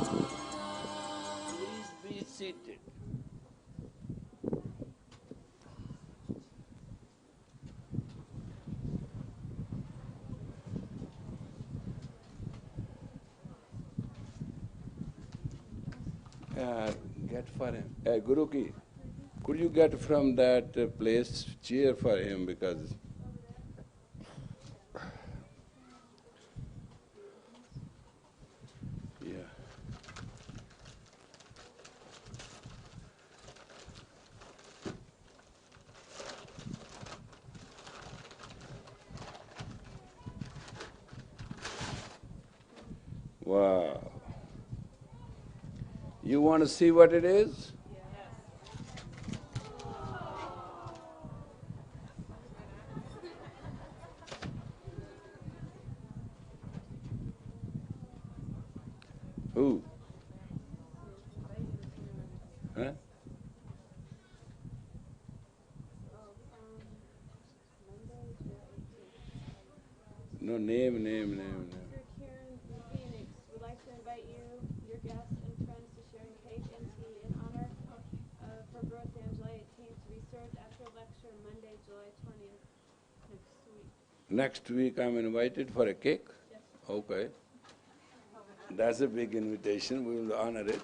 Please be seated. Get for him. Guru Ki, could you get from that place chair for him, because yeah. Wow. You want to see what it is? Who? Huh? No, name. Karen from Phoenix would like to invite you, your guests, and friends to sharing cake and tea in honor of her birthday on July 18th to be served after lecture Monday, July 20th, next week. Next week I'm invited for a cake? Yes. Okay. That's a big invitation, we will honor it.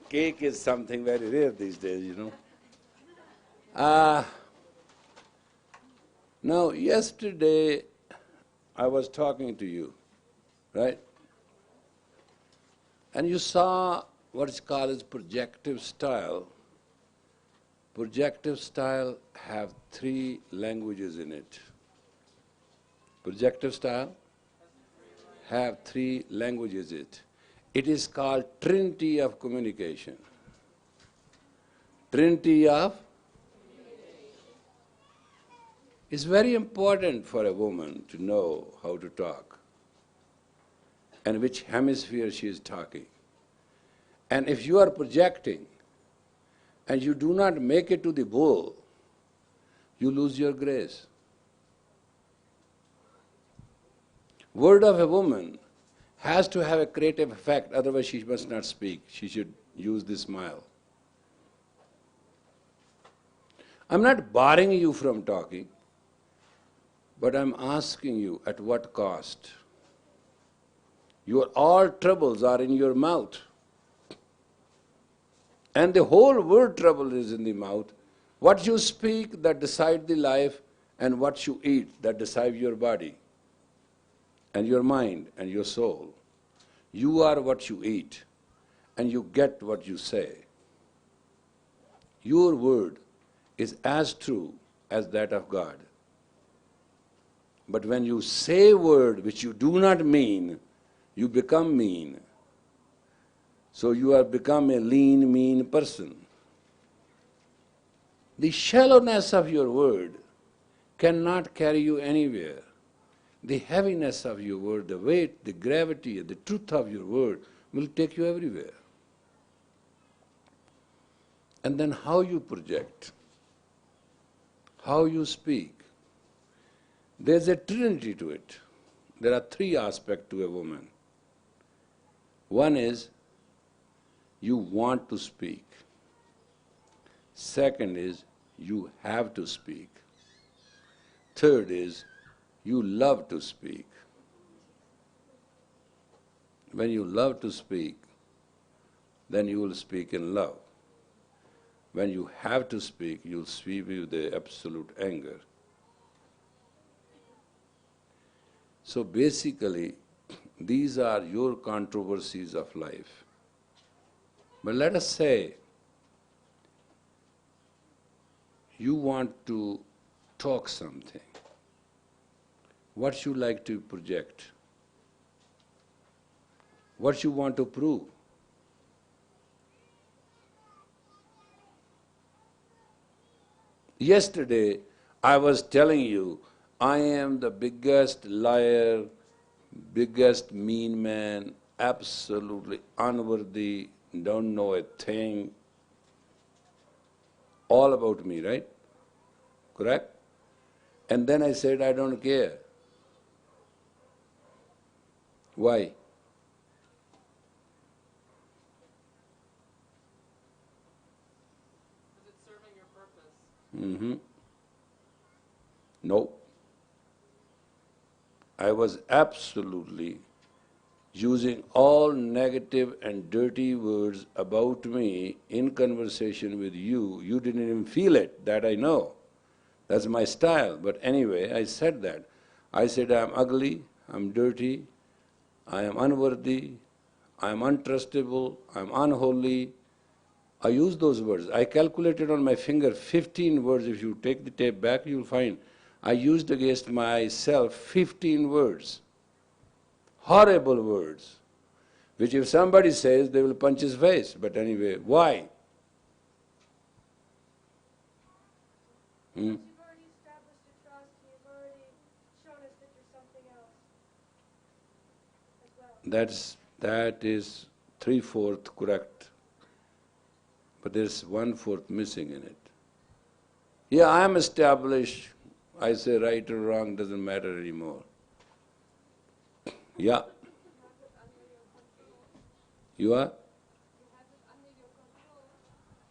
Cake is something very rare these days, you know. Now, yesterday I was talking to you, right? And you saw what's called as projective style. Projective style have 3 languages in it. Projective style have 3 languages in it. It is called Trinity of communication. Trinity of It's very important for a woman to know how to talk and which hemisphere she is talking. And if you are projecting and you do not make it to the bull, you lose your grace. Word of a woman has to have a creative effect, otherwise she must not speak. She should use the smile. I'm not barring you from talking, but I'm asking you, at what cost? Your all troubles are in your mouth. And the whole world trouble is in the mouth. What you speak, that decide the life, and what you eat, that decide your body, and your mind, and your soul. You are what you eat, and you get what you say. Your word is as true as that of God. But when you say word which you do not mean, you become mean. So you have become a lean, mean person. The shallowness of your word cannot carry you anywhere. The heaviness of your word, the weight, the gravity, the truth of your word will take you everywhere. And then how you project, how you speak. There's a trinity to it. There are 3 aspects to a woman. One is, you want to speak. Second is, you have to speak. Third is, you love to speak. When you love to speak, then you will speak in love. When you have to speak, you will speak with the absolute anger. So basically, these are your controversies of life. But let us say, you want to talk something. What you like to project? What you want to prove? Yesterday, I was telling you, I am the biggest liar, biggest mean man, absolutely unworthy, don't know a thing. All about me, right? Correct? And then I said, I don't care. Why? No. I was absolutely using all negative and dirty words about me in conversation with you. You didn't even feel it, that I know. That's my style. But anyway, I said that. I said I am ugly, I am dirty, I am unworthy, I am untrustable, I am unholy. I used those words. I calculated on my finger 15 words. If you take the tape back, you'll find I used against myself 15 words. Horrible words, which if somebody says, they will punch his face. But anyway, why? You've already established a trust, you've already shown us that you're something else as well. That is 3/4 correct. But there's 1/4 missing in it. Yeah, I am established. I say right or wrong, doesn't matter anymore. Yeah. You are?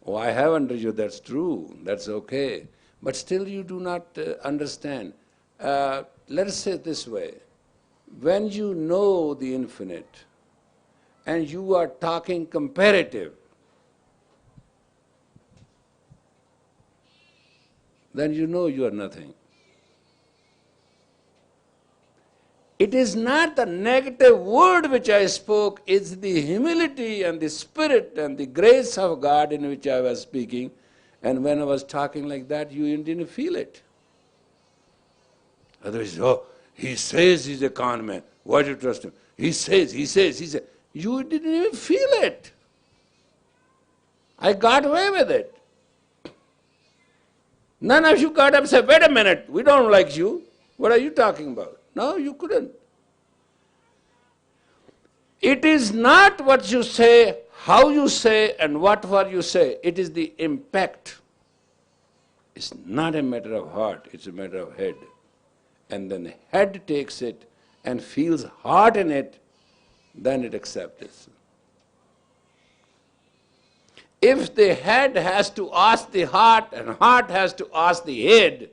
Oh, I have under you, that's true, that's okay. But still you do not understand. Let us say it this way. When you know the infinite and you are talking comparative, then you know you are nothing. It is not the negative word which I spoke, it's the humility and the spirit and the grace of God in which I was speaking. And when I was talking like that, you didn't feel it. Otherwise, oh, he says he's a con man. Why do you trust him? He says. You didn't even feel it. I got away with it. None of you got up and said, wait a minute, we don't like you. What are you talking about? No, you couldn't. It is not what you say, how you say, and what for you say. It is the impact. It's not a matter of heart, it's a matter of head. And then the head takes it and feels heart in it, then it accepts it. If the head has to ask the heart and heart has to ask the head,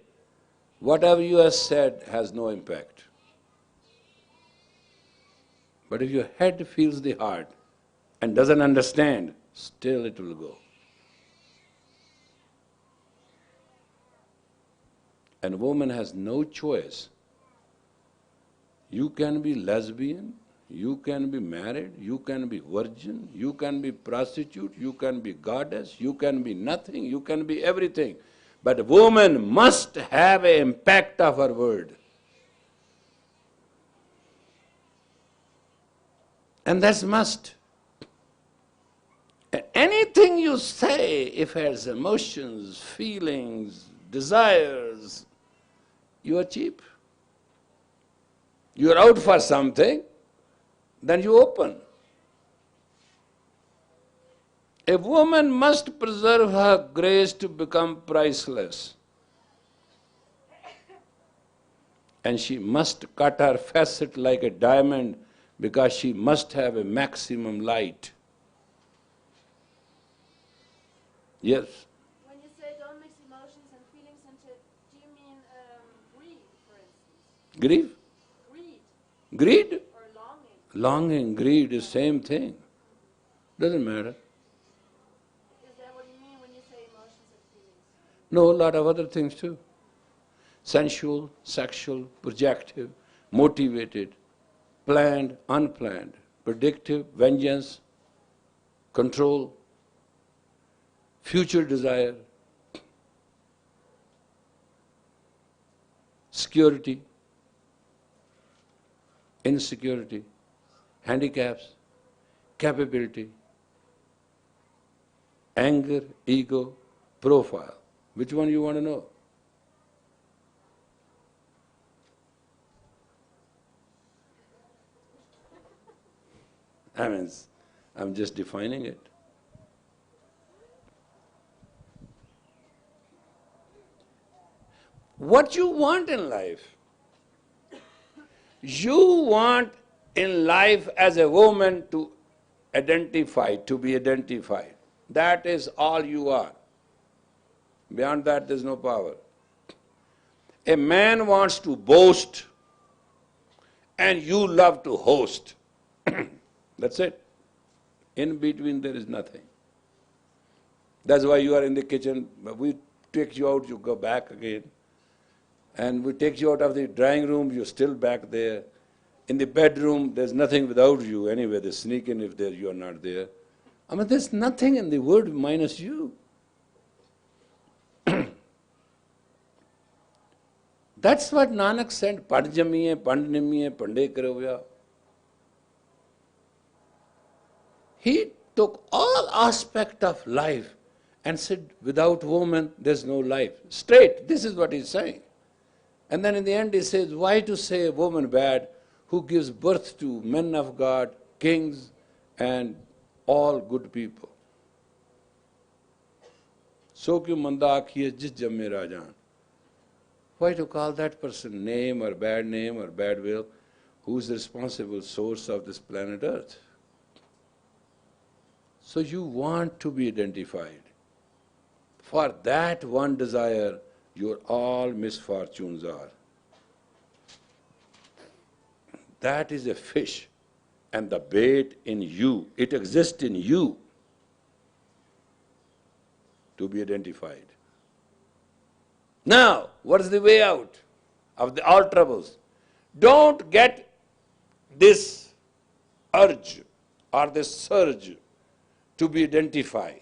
whatever you have said has no impact. But if your head feels the heart and doesn't understand, still it will go. And woman has no choice. You can be lesbian, you can be married, you can be virgin, you can be prostitute, you can be goddess, you can be nothing, you can be everything. But woman must have an impact of her word. And that's must. Anything you say, if it has emotions, feelings, desires, you are cheap. You are out for something, then you open. A woman must preserve her grace to become priceless. And she must cut her facet like a diamond because she must have a maximum light. Yes? When you say don't mix emotions and feelings into it, do you mean greed, for instance? Grief? Greed. Greed? Or longing. Longing, greed is same thing. Doesn't matter. Is that what you mean when you say emotions and feelings? No, a lot of other things too. Sensual, sexual, projective, motivated, planned, unplanned, predictive, vengeance, control, future desire, security, insecurity, handicaps, capability, anger, ego, profile. Which one you want to know? I mean, I'm just defining it. What you want in life? You want in life as a woman to identify, to be identified. That is all you are. Beyond that, there's no power. A man wants to boast, and you love to host. That's it. In between, there is nothing. That's why you are in the kitchen. We take you out, you go back again. And we take you out of the drawing room, you're still back there. In the bedroom, there's nothing without you anyway. They sneak in if you are not there. I mean, there's nothing in the world minus you. That's what Nanak said, Padjamiye, Pandnimiye, Pande Karavya. He took all aspect of life and said, without woman, there's no life. Straight, this is what he's saying. And then in the end he says, why to say a woman bad who gives birth to men of God, kings, and all good people? So kyu manda akhiye jis jamme rajan. Why to call that person name or bad will, who is the responsible source of this planet Earth? So you want to be identified. For that one desire, your all misfortunes are. That is a fish, and the bait in you. It exists in you to be identified. Now, what is the way out of all troubles? Don't get this urge or this surge to be identified.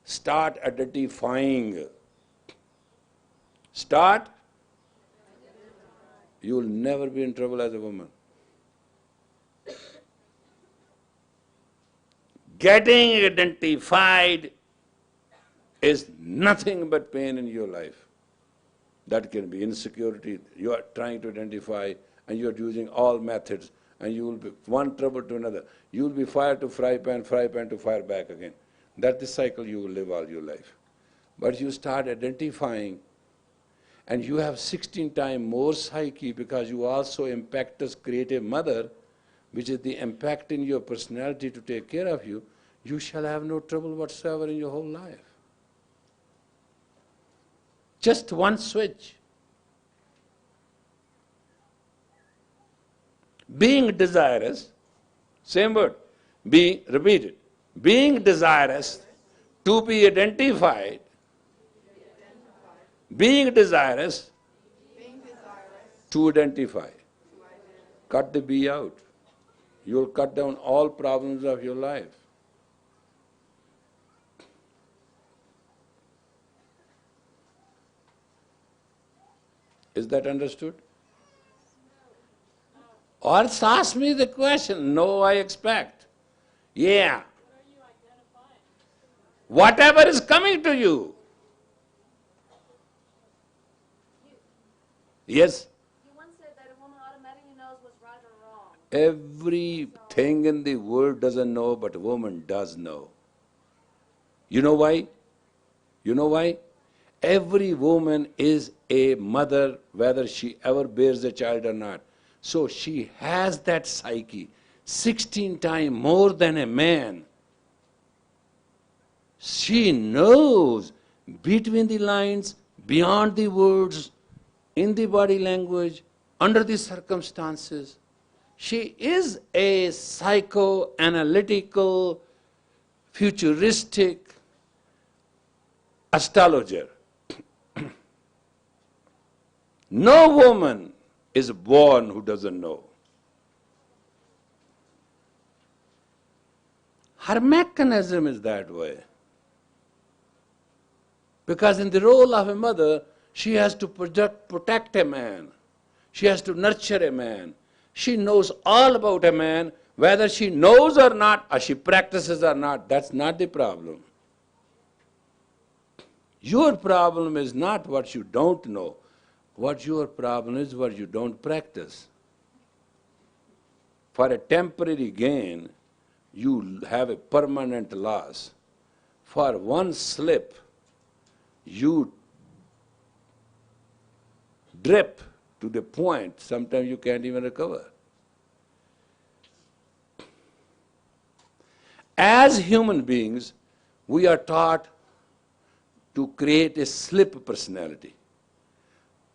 Start identifying. Start. You will never be in trouble as a woman. Getting identified is nothing but pain in your life. That can be insecurity. You are trying to identify and you are using all methods, and you will be one trouble to another. You will be fire to fry pan to fire back again. That's the cycle you will live all your life. But you start identifying, and you have 16 times more psyche because you also impact as creative mother, which is the impact in your personality to take care of you. You shall have no trouble whatsoever in your whole life. Just one switch. Being desirous, same word, repeated. Being desirous to be identified, being desirous to identify. Cut the B out. You'll cut down all problems of your life. Is that understood? Or ask me the question. No, I expect. Yeah. Whatever is coming to you. Yes? You once said that a woman automatically knows what's right or wrong. Everything in the world doesn't know, but a woman does know. You know why? You know why? Every woman is a mother, whether she ever bears a child or not. So she has that psyche 16 times more than a man. She knows between the lines, beyond the words, in the body language, under the circumstances. She is a psychoanalytical, futuristic astrologer. No woman is born who doesn't know. Her mechanism is that way. Because in the role of a mother, she has to protect a man. She has to nurture a man. She knows all about a man, whether she knows or not, or she practices or not. That's not the problem. Your problem is not what you don't know. What your problem is what you don't practice. For a temporary gain, you have a permanent loss. For one slip, you drip to the point sometimes you can't even recover. As human beings, we are taught to create a slip personality.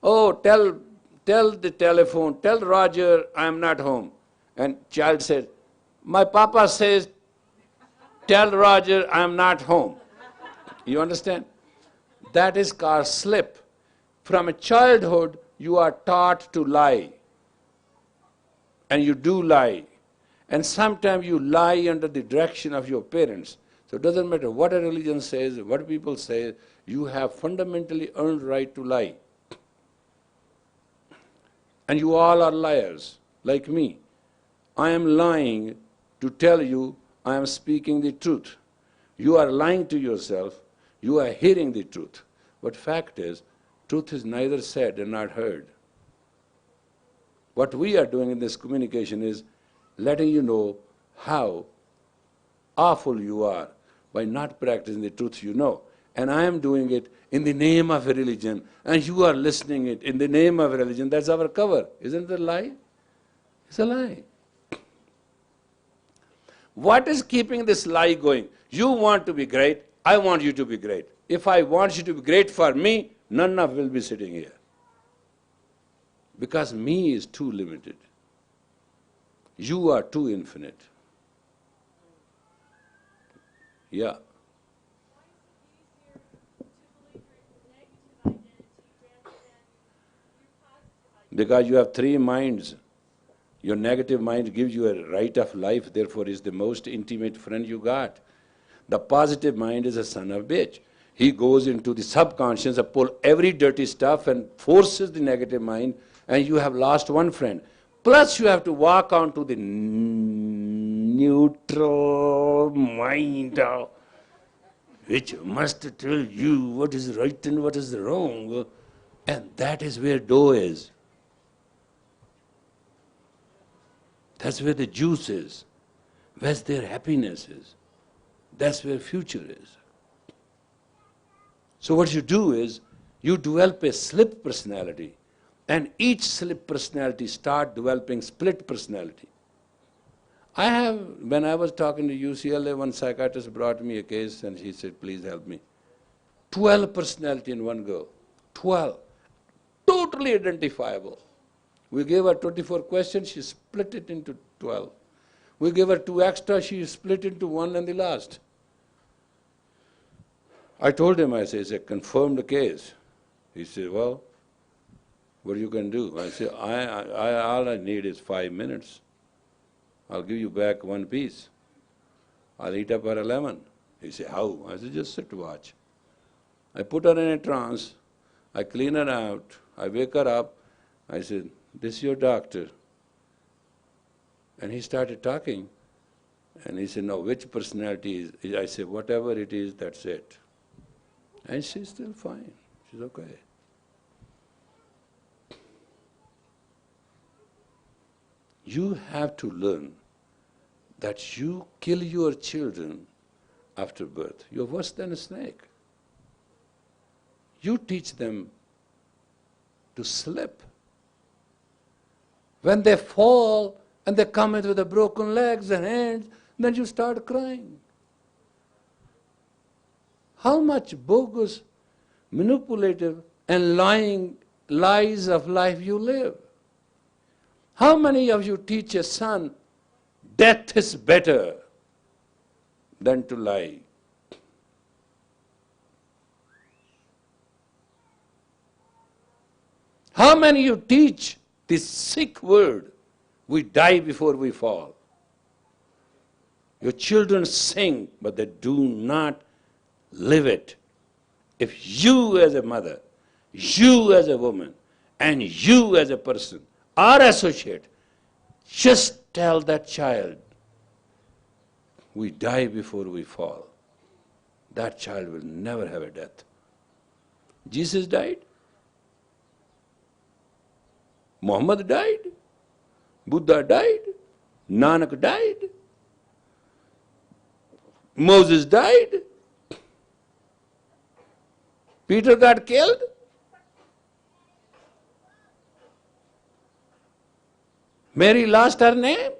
Oh, tell the telephone, tell Roger I am not home. And child said, my papa says, tell Roger I am not home. You understand? That is called slip. From a childhood, you are taught to lie. And you do lie. And sometimes you lie under the direction of your parents. So it doesn't matter what a religion says, what people say, you have fundamentally earned right to lie. And you all are liars, like me. I am lying to tell you I am speaking the truth. You are lying to yourself, you are hearing the truth. But fact is, truth is neither said and not heard. What we are doing in this communication is letting you know how awful you are by not practicing the truth you know. And I am doing it in the name of a religion, and you are listening it in the name of a religion. That's our cover. Isn't it a lie? It's a lie. What is keeping this lie going? You want to be great, I want you to be great. If I want you to be great for me, none of will be sitting here. Because me is too limited. You are too infinite. Yeah. Because you have three minds. Your negative mind gives you a right of life, therefore is the most intimate friend you got. The positive mind is a son of bitch. He goes into the subconscious and pull every dirty stuff and forces the negative mind, and you have lost one friend. Plus you have to walk on to the neutral mind, which must tell you what is right and what is wrong. And that is where dough is. That's where the juice is. That's where happiness is. That's where future is. So what you do is, you develop a slip personality, and each slip personality start developing split personality. When I was talking to UCLA, one psychiatrist brought me a case and he said, please help me. 12 personality in one go. 12. Totally identifiable. We gave her 24 questions, she split it into 12. We gave her 2 extra, she split into 1 and the last. I told him, I said, it's a confirmed case. He said, well, what you can do? I said, all I need is 5 minutes. I'll give you back 1 piece. I'll eat up her lemon. He said, how? I said, just sit watch. I put her in a trance, I clean her out, I wake her up, I said, this is your doctor. And he started talking. And he said, no, which personality is? I said, whatever it is, that's it. And she's still fine. She's okay. You have to learn that you kill your children after birth. You're worse than a snake. You teach them to slip. When they fall and they come in with the broken legs and hands, then you start crying. How much bogus, manipulative and lying lies of life you live? How many of you teach a son, death is better than to lie? How many you teach this sick word, we die before we fall? Your children sing, but they do not live it. If you as a mother, you as a woman, and you as a person are associate, just tell that child, we die before we fall. That child will never have a death. Jesus died. Muhammad died. Buddha died. Nanak died. Moses died. Peter got killed. Mary lost her name.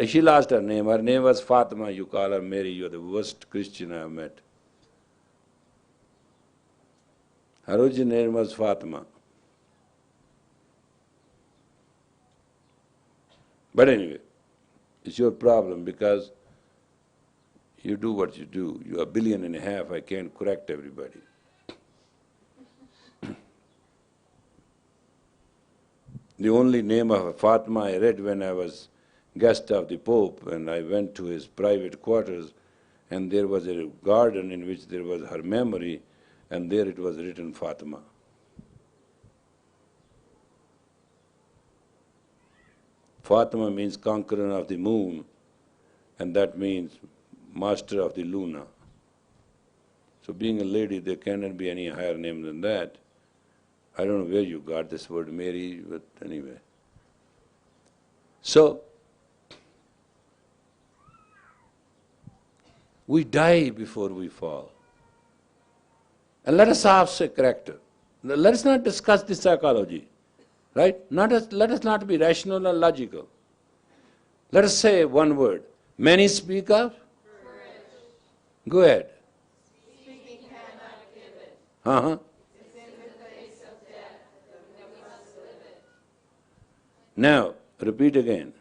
She lost her name. Her name was Fatima. You call her Mary. You're the worst Christian I have met. Her original name was Fatima. But anyway, it's your problem because you do what you do. You are 1.5 billion, I can't correct everybody. The only name of Fatima I read when I was guest of the Pope, and I went to his private quarters, and there was a garden in which there was her memory, and there it was written Fatima. Fatima means conqueror of the moon, and that means master of the Luna. So being a lady, there cannot be any higher name than that. I don't know where you got this word Mary, but anyway. So, we die before we fall. And let us ask a character. Let us not discuss the psychology, right? Let us not be rational or logical. Let us say one word. Many speak of? Courage. Go ahead. Speaking cannot give it. Uh-huh. It's in the face of death that we must live it. Now, repeat again.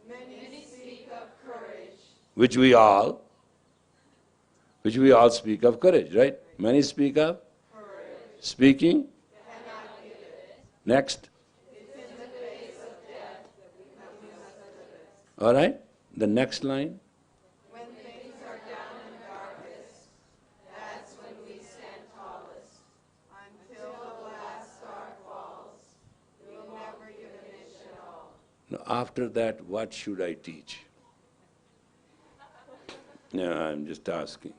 Many speak of courage. Which we all speak of courage, right? Many speak of? Courage. Speaking? Cannot give it. Next. It's in the face of death that we must live it. All right? The next line. When things are down and darkest, that's when we stand tallest. Until the last star falls, we'll never diminish at all. Now, after that, what should I teach? No, I'm just asking.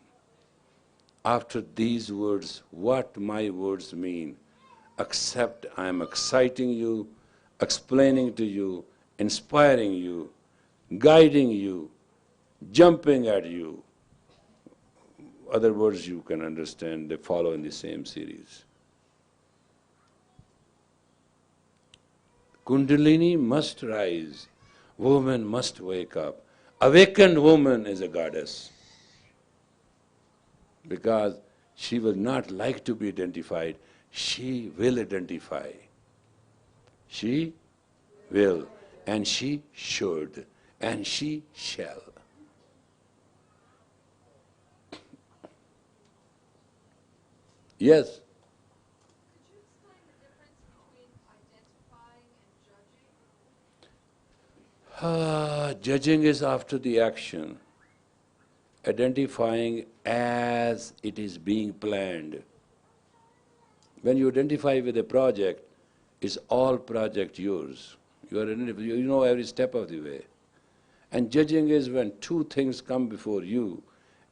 After these words, what my words mean, except I'm exciting you, explaining to you, inspiring you, guiding you, jumping at you. Other words you can understand, they follow in the same series. Kundalini must rise, woman must wake up. Awakened woman is a goddess, because she will not like to be identified, she will identify. She will, and she should, and she shall. Yes? Could you explain the difference between identifying and judging? Judging is after the action. Identifying as it is being planned. When you identify with a project, is all project yours. You know every step of the way. And judging is when two things come before you,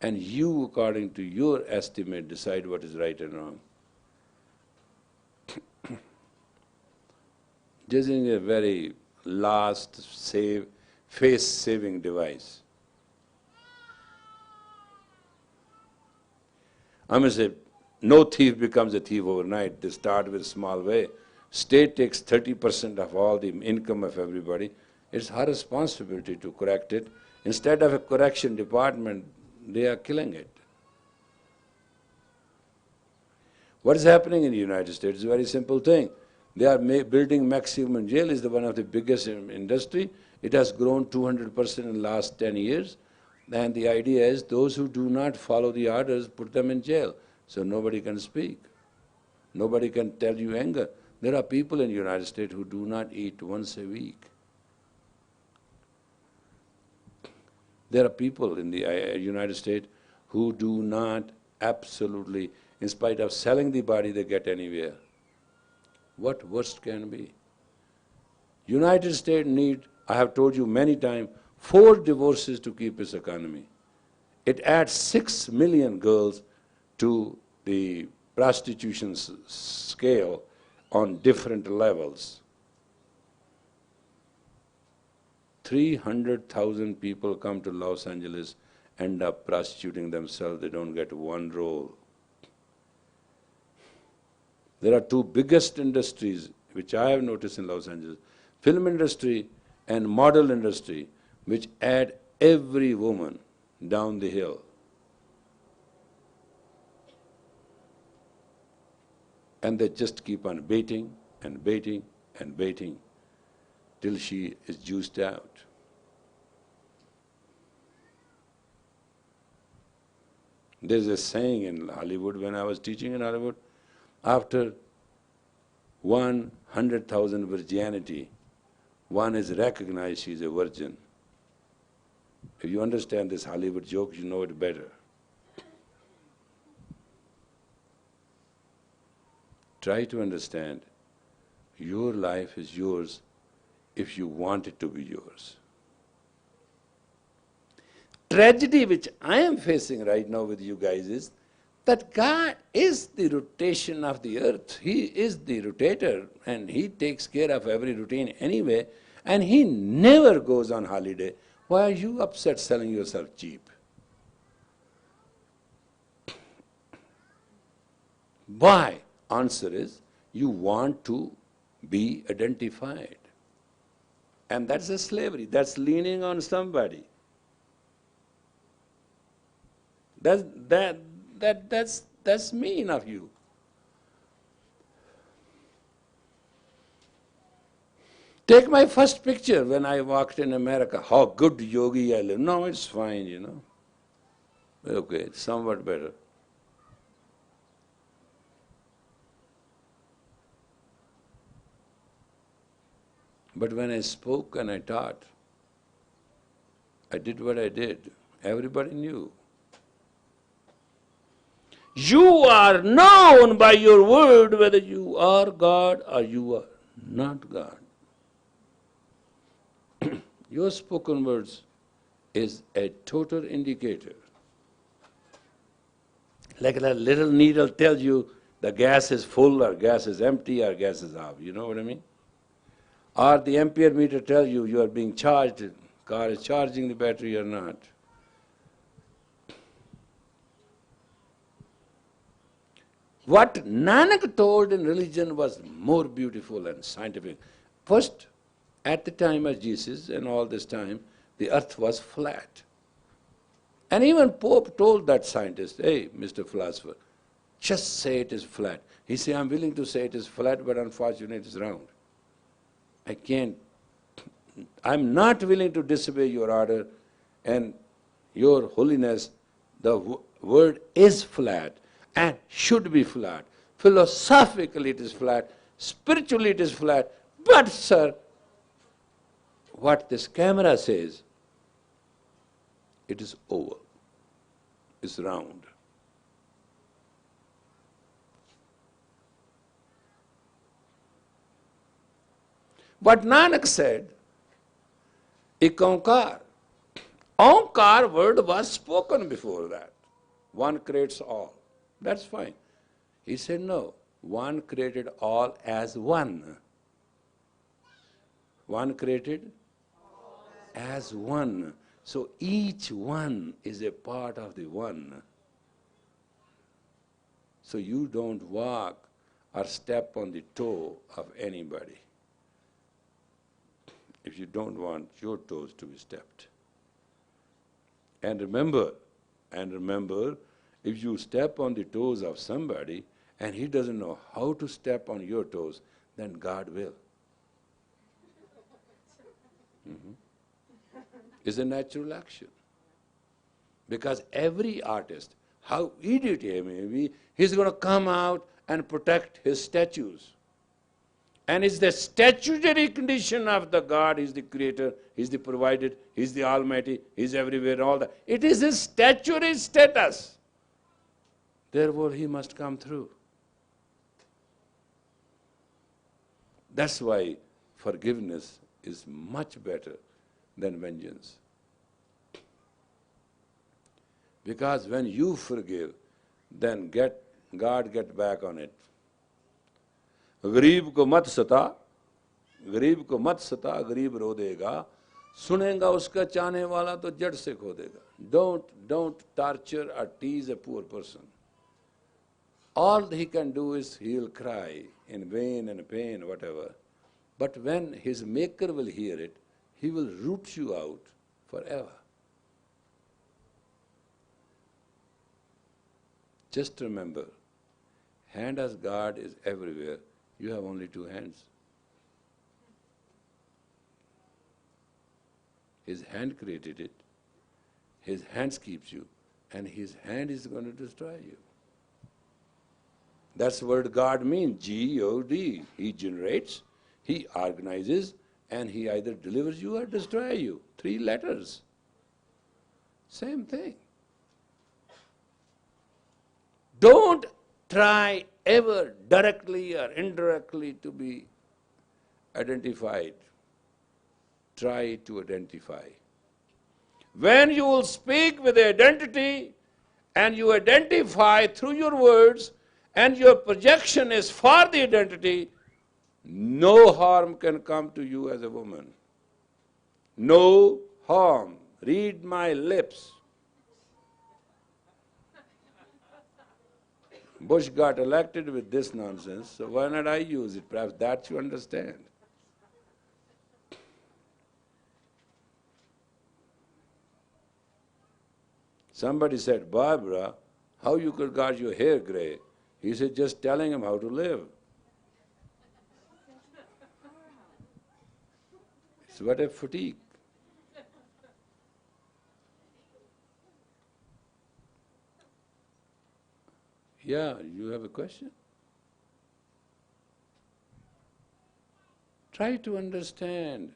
and you, according to your estimate, decide what is right and wrong. Judging is a very last face-saving device. I must say, no thief becomes a thief overnight. They start with a small way. State takes 30% of all the income of everybody. It's her responsibility to correct it. Instead of a correction department, they are killing it. What is happening in the United States is a very simple thing. They are building maximum jail is one of the biggest industry. It has grown 200% in the last 10 years. And the idea is those who do not follow the orders, put them in jail. So nobody can speak. Nobody can tell you anger. There are people in the United States who do not eat once a week. There are people in the United States who do not absolutely, in spite of selling the body, they get anywhere. What worst can be? United States need, I have told you many times, 4 divorces to keep its economy. It adds 6 million girls to the prostitution scale on different levels. 300,000 people come to Los Angeles, end up prostituting themselves, they don't get one role. There are 2 biggest industries which I have noticed in Los Angeles, film industry and model industry, which add every woman down the hill. And they just keep on baiting and baiting and baiting till she is juiced out. There's a saying in Hollywood, when I was teaching in Hollywood, after 100,000 virginity, one is recognized she is a virgin. If you understand this Hollywood joke, you know it better. Try to understand, your life is yours if you want it to be yours. Tragedy which I am facing right now with you guys is that God is the rotation of the earth. He is the rotator and He takes care of every routine anyway, and He never goes on holiday. Why are you upset selling yourself cheap? Why? Answer is, you want to be identified. And that's a slavery, that's leaning on somebody. That's mean of you. Take my first picture when I walked in America. How good yogi I live. No, it's fine, you know. Okay, it's somewhat better. But when I spoke and I taught, I did what I did. Everybody knew. You are known by your word whether you are God or you are not God. Your spoken words is a total indicator. Like a little needle tells you the gas is full or gas is empty or gas is off. You know what I mean? Or the ampere meter tells you you are being charged, car is charging the battery or not. What Nanak told in religion was more beautiful and scientific. First, at the time of Jesus and all this time, the earth was flat. And even Pope told that scientist, hey, Mr. Philosopher, just say it is flat. He said, I'm willing to say it is flat, but unfortunately it is round. I can't, I'm not willing to disobey your order, and your holiness, the word is flat and should be flat. Philosophically it is flat, spiritually it is flat, but sir, what this camera says, it is oval, it's round. But Nanak said, ek onkar. Onkar word was spoken before that. One creates all. That's fine. He said, no, one created all as one. One created as one. So each one is a part of the one. So you don't walk or step on the toe of anybody if you don't want your toes to be stepped. And remember, if you step on the toes of somebody and he doesn't know how to step on your toes, then God will. It's a natural action. Because every artist, how idiot he may be, he's going to come out and protect his statues. And it's the statutory condition of the God, He's the creator, He's the provider, He's the Almighty, He's everywhere, all that. It is His statutory status. Therefore, He must come through. That's why forgiveness is much better than vengeance. Because when you forgive, then God gets back on it. गरीब को मत सता, गरीब रो देगा, सुनेगा उसका चाहने वाला तो जड़ से खो देगा. Don't torture or tease a poor person. All he can do is he will cry in vain and pain, whatever. But when his maker will hear it, he will root you out forever. Just remember, Hand as God is everywhere. You have only two hands. His hand created it. His hands keeps you. And His hand is going to destroy you. That's what God means, G-O-D. He generates, He organizes, and He either delivers you or destroys you. 3 letters. Same thing. Don't try ever directly or indirectly to be identified. Try to identify. When you will speak with identity and you identify through your words and your projection is for the identity, no harm can come to you as a woman. No harm. Read my lips. Bush got elected with this nonsense, so why not I use it? Perhaps that you understand. Somebody said, Barbara, how you could got your hair grey? He said, just telling him how to live. It's what a fatigue. Yeah, you have a question? Try to understand.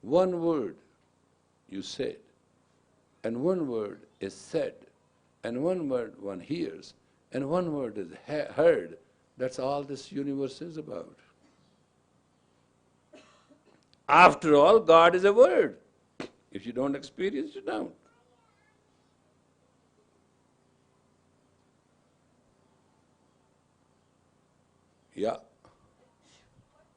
One word you said, and one word is said, and one word one hears, and one word is heard. That's all this universe is about. After all, God is a word. If you don't experience, you don't. Yeah. What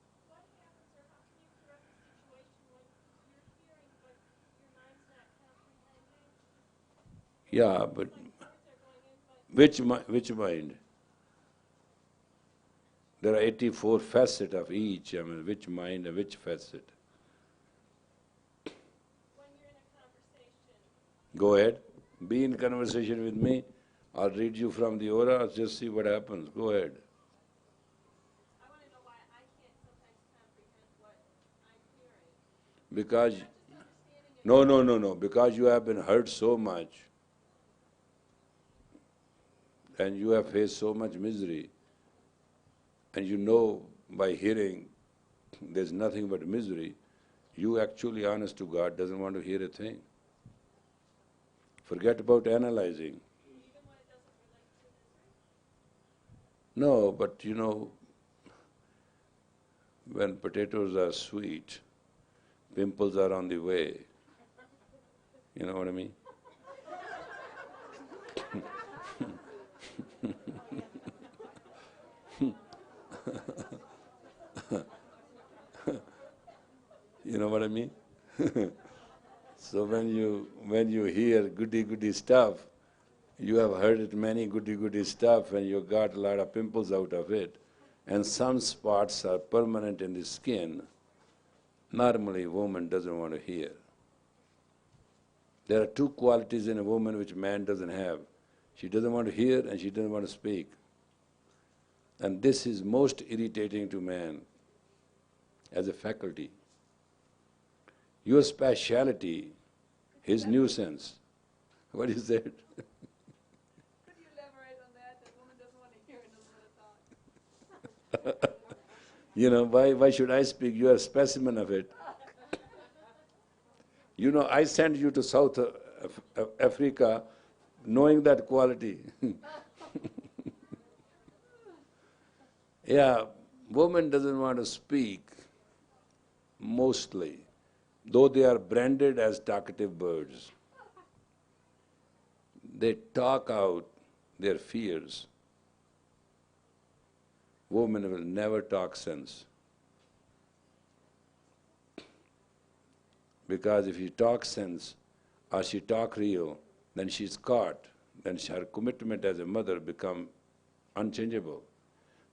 happens, or how can you correct a situation when you're hearing but your mind's not comprehending? Yeah, but Like words are going in, but which mind? There are 84 facets of each. I mean, which mind and which facet? when you're in a conversation, Go ahead. Be in conversation with me. I'll read you from the aura. I'll just see what happens. Go ahead. I want to know why I can't sometimes comprehend what I'm hearing. Because, Not just understanding it. no. Because you have been hurt so much and you have faced so much misery, and you know by hearing there's nothing but misery, you actually, honest to God, doesn't want to hear a thing. Forget about analyzing. Even when it doesn't relate to misery. No, but when potatoes are sweet, pimples are on the way. You know what I mean? You know what I mean? So when you hear goody stuff, you have heard it many goody stuff and you got a lot of pimples out of it, and some spots are permanent in the skin. Normally a woman doesn't want to hear. There are 2 qualities in a woman which man doesn't have. She doesn't want to hear and she doesn't want to speak. And this is most irritating to man as a faculty. Your speciality, his nuisance. What is that? Could you elaborate on that? The woman doesn't want to hear and doesn't want to talk. Why should I speak? You are a specimen of it. I sent you to South Africa knowing that quality. Yeah, woman doesn't want to speak, mostly, though they are branded as talkative birds. They talk out their fears. Woman will never talk sense. Because if you talk sense or she talk real, then she's caught. Then her commitment as a mother become unchangeable.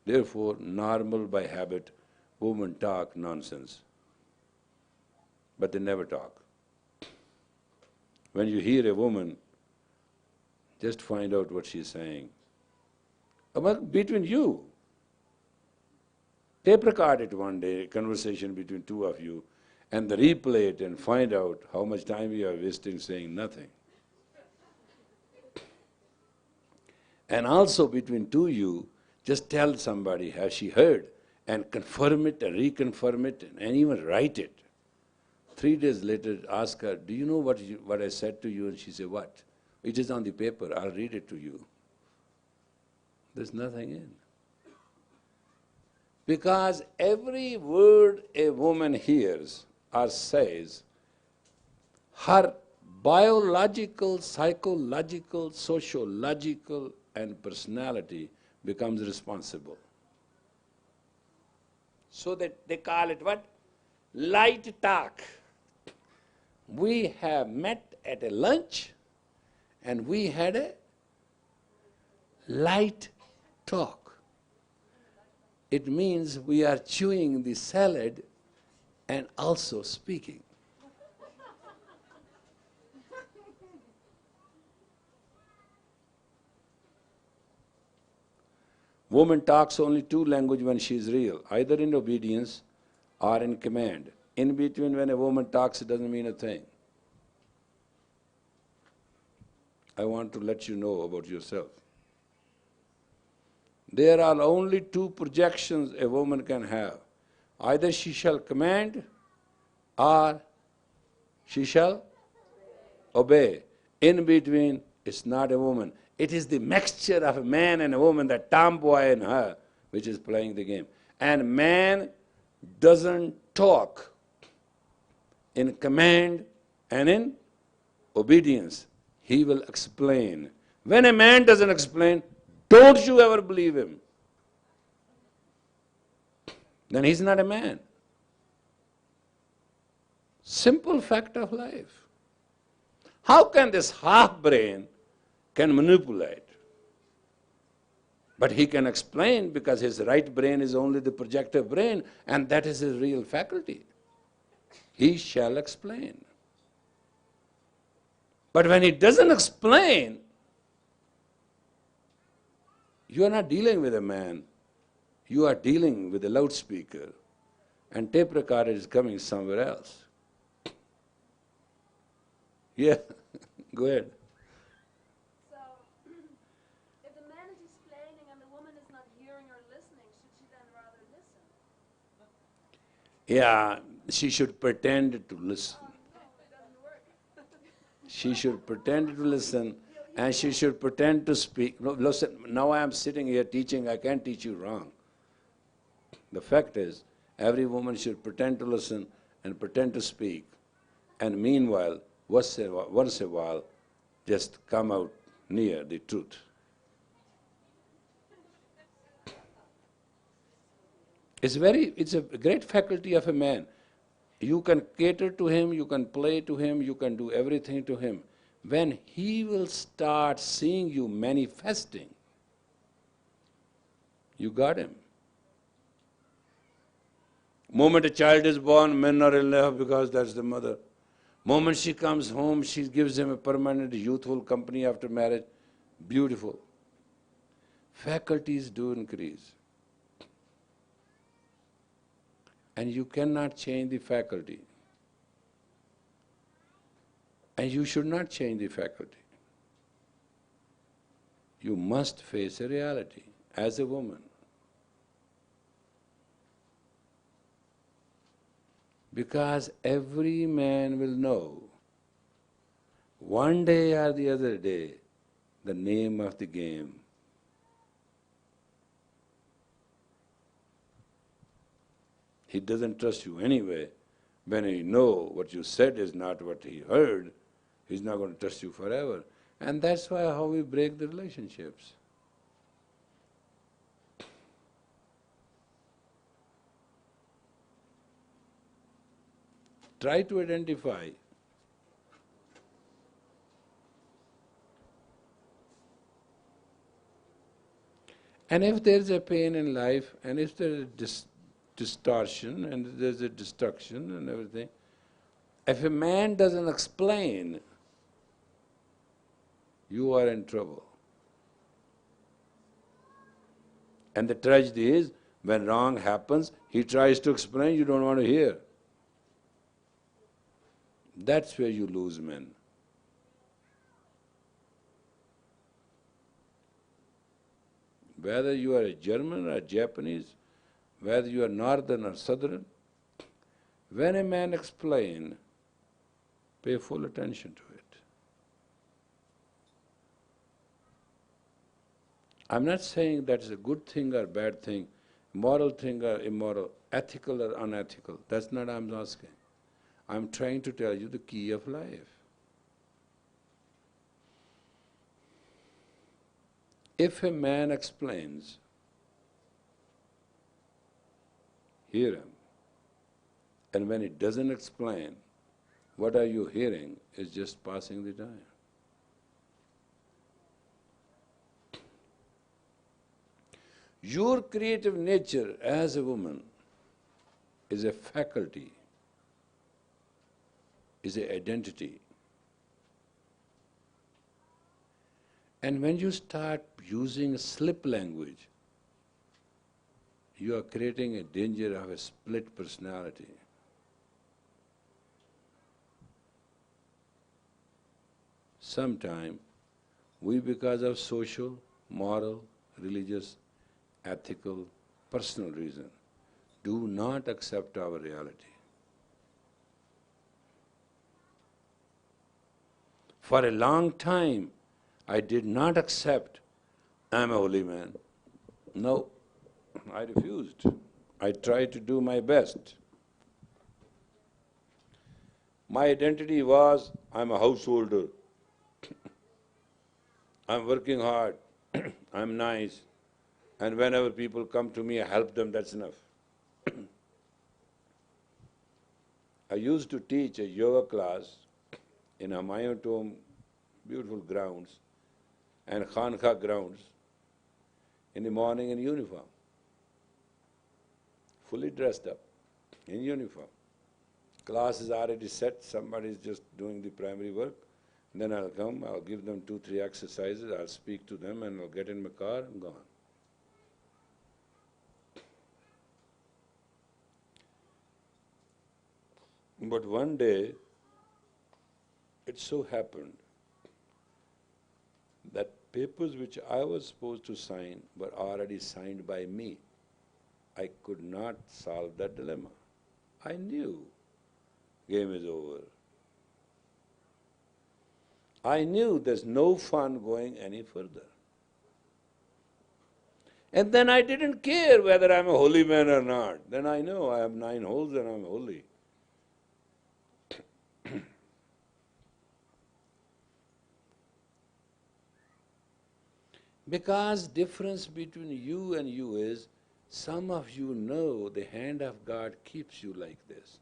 Therefore, normal by habit, women talk nonsense. But they never talk. When you hear a woman, just find out what she's saying. Between you. Tape record it one day, a conversation between two of you, and then replay it and find out how much time you are wasting saying nothing. And also between two you, just tell somebody, has she heard? And confirm it and reconfirm it and even write it. 3 days later, ask her, do you know what I said to you? And she said, what? It is on the paper, I'll read it to you. There's nothing in. Because every word a woman hears or says, her biological, psychological, sociological, and personality becomes responsible. So that they call it what? Light talk. We have met at a lunch and we had a light talk. It means we are chewing the salad and also speaking. Woman talks only 2 languages when she is real, either in obedience or in command. In between, when a woman talks, it doesn't mean a thing. I want to let you know about yourself. There are only 2 projections a woman can have. Either she shall command or she shall obey. In between, it's not a woman. It is the mixture of a man and a woman, that tomboy in her, which is playing the game. And man doesn't talk in command and in obedience. He will explain. When a man doesn't explain, don't you ever believe him. Then he's not a man. Simple fact of life. How can this half brain can manipulate? But he can explain because his right brain is only the projective brain, and that is his real faculty. He shall explain. But when he doesn't explain, you are not dealing with a man. You are dealing with a loudspeaker, and tape recorder is coming somewhere else. Yeah, go ahead. So, if the man is explaining and the woman is not hearing or listening, should she then rather listen? Yeah, she should pretend to listen. No, it doesn't work. She should pretend to listen, and she should pretend to speak. No, listen, now I am sitting here teaching, I can't teach you wrong. The fact is, every woman should pretend to listen and pretend to speak, and meanwhile, once a while, just come out near the truth. It's a great faculty of a man. You can cater to him, you can play to him, you can do everything to him. When he will start seeing you manifesting, you got him. Moment a child is born, men are in love because that's the mother. Moment she comes home, she gives him a permanent youthful company after marriage. Beautiful. Faculties do increase. And you cannot change the faculty. And you should not change the faculty. You must face a reality as a woman. Because every man will know, one day or the other day, the name of the game. He doesn't trust you anyway. When he knows what you said is not what he heard, he's not going to trust you forever. And that's why how we break the relationships. Try to identify. And if there's a pain in life, and if there's a distortion, and there's a destruction and everything, if a man doesn't explain, you are in trouble. And the tragedy is, when wrong happens, he tries to explain, you don't want to hear. That's where you lose men. Whether you are a German or a Japanese, whether you are northern or southern, when a man explains, pay full attention to it. I'm not saying that's a good thing or bad thing, moral thing or immoral, ethical or unethical. That's not what I'm asking. I'm trying to tell you the key of life. If a man explains, hear him. And when he doesn't explain, what are you hearing is just passing the time. Your creative nature as a woman is a faculty, is an identity. And when you start using slip language, you are creating a danger of a split personality. Sometime we, because of social, moral, religious, ethical, personal reason, do not accept our reality. For a long time, I did not accept I'm a holy man. No, I refused. I tried to do my best. My identity was I'm a householder. I'm working hard. I'm nice. And whenever people come to me, I help them, that's enough. I used to teach a yoga class in Humayun Tomb, beautiful grounds, and Khanqa grounds, in the morning in uniform, fully dressed up, in uniform. Class is already set, somebody is just doing the primary work. Then I'll come, I'll give them 2-3 exercises, I'll speak to them and I'll get in my car and go on. But one day, it so happened that papers which I was supposed to sign were already signed by me. I could not solve that dilemma. I knew game is over. I knew there's no fun going any further. And then I didn't care whether I'm a holy man or not. Then I know I have 9 holes and I'm holy. Because difference between you and you is, some of you know the hand of God keeps you like this.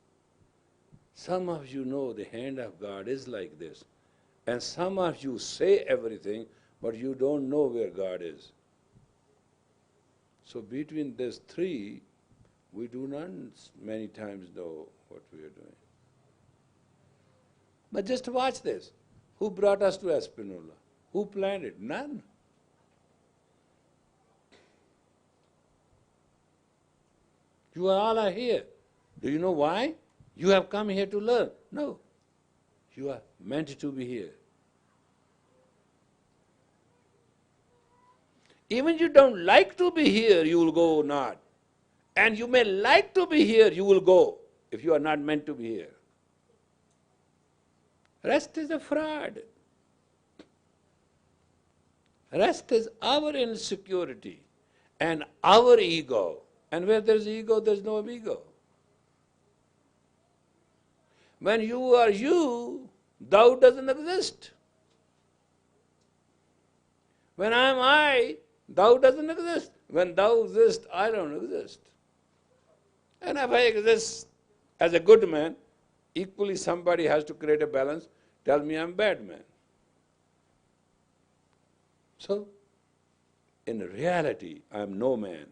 Some of you know the hand of God is like this. And some of you say everything, but you don't know where God is. So between these 3, we do not many times know what we are doing. But just watch this. Who brought us to Espinola? Who planned it? None. You all are here. Do you know why? You have come here to learn. No. You are meant to be here. Even you don't like to be here, you will go not. And you may like to be here, you will go, if you are not meant to be here. Rest is a fraud. Rest is our insecurity and our ego. And where there's ego, there's no ego. When you are you, thou doesn't exist. When I, thou doesn't exist. When thou exists, I don't exist. And if I exist as a good man, equally somebody has to create a balance, tell me I'm a bad man. So, in reality, I am no man.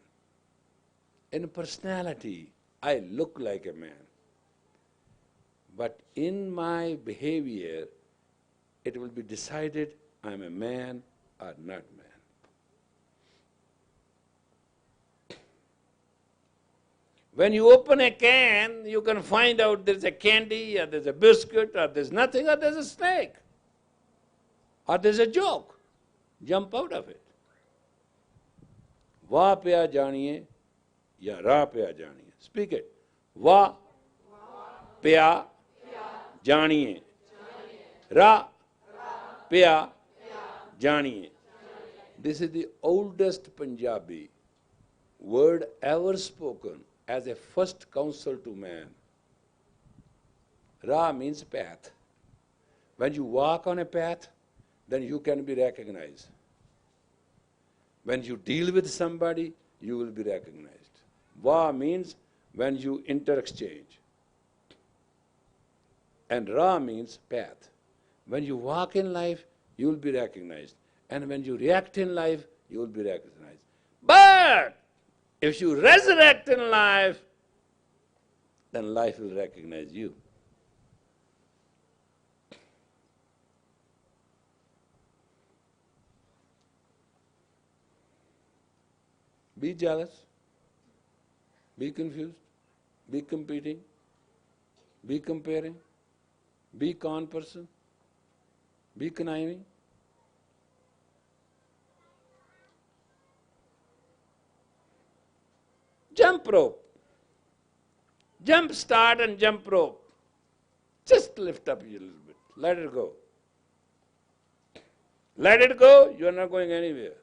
In personality, I look like a man. But in my behavior, it will be decided I'm a man or not man. When you open a can, you can find out there's a candy, or there's a biscuit, or there's nothing, or there's a snake, or there's a joke. Jump out of it. Va pya janiye, ya ra pya janiye. Speak it. Va pya janiye, ra pya janiye. This is the oldest Punjabi word ever spoken as a first counsel to man. Ra means path. When you walk on a path, then you can be recognized. When you deal with somebody, you will be recognized. Va means when you interexchange. And Ra means path. When you walk in life, you will be recognized. And when you react in life, you will be recognized. But if you resurrect in life, then life will recognize you. Be jealous, be confused, be competing, be comparing, be con person, be conniving. Jump rope. Jump start and jump rope. Just lift up a little bit. Let it go. Let it go, you are not going anywhere.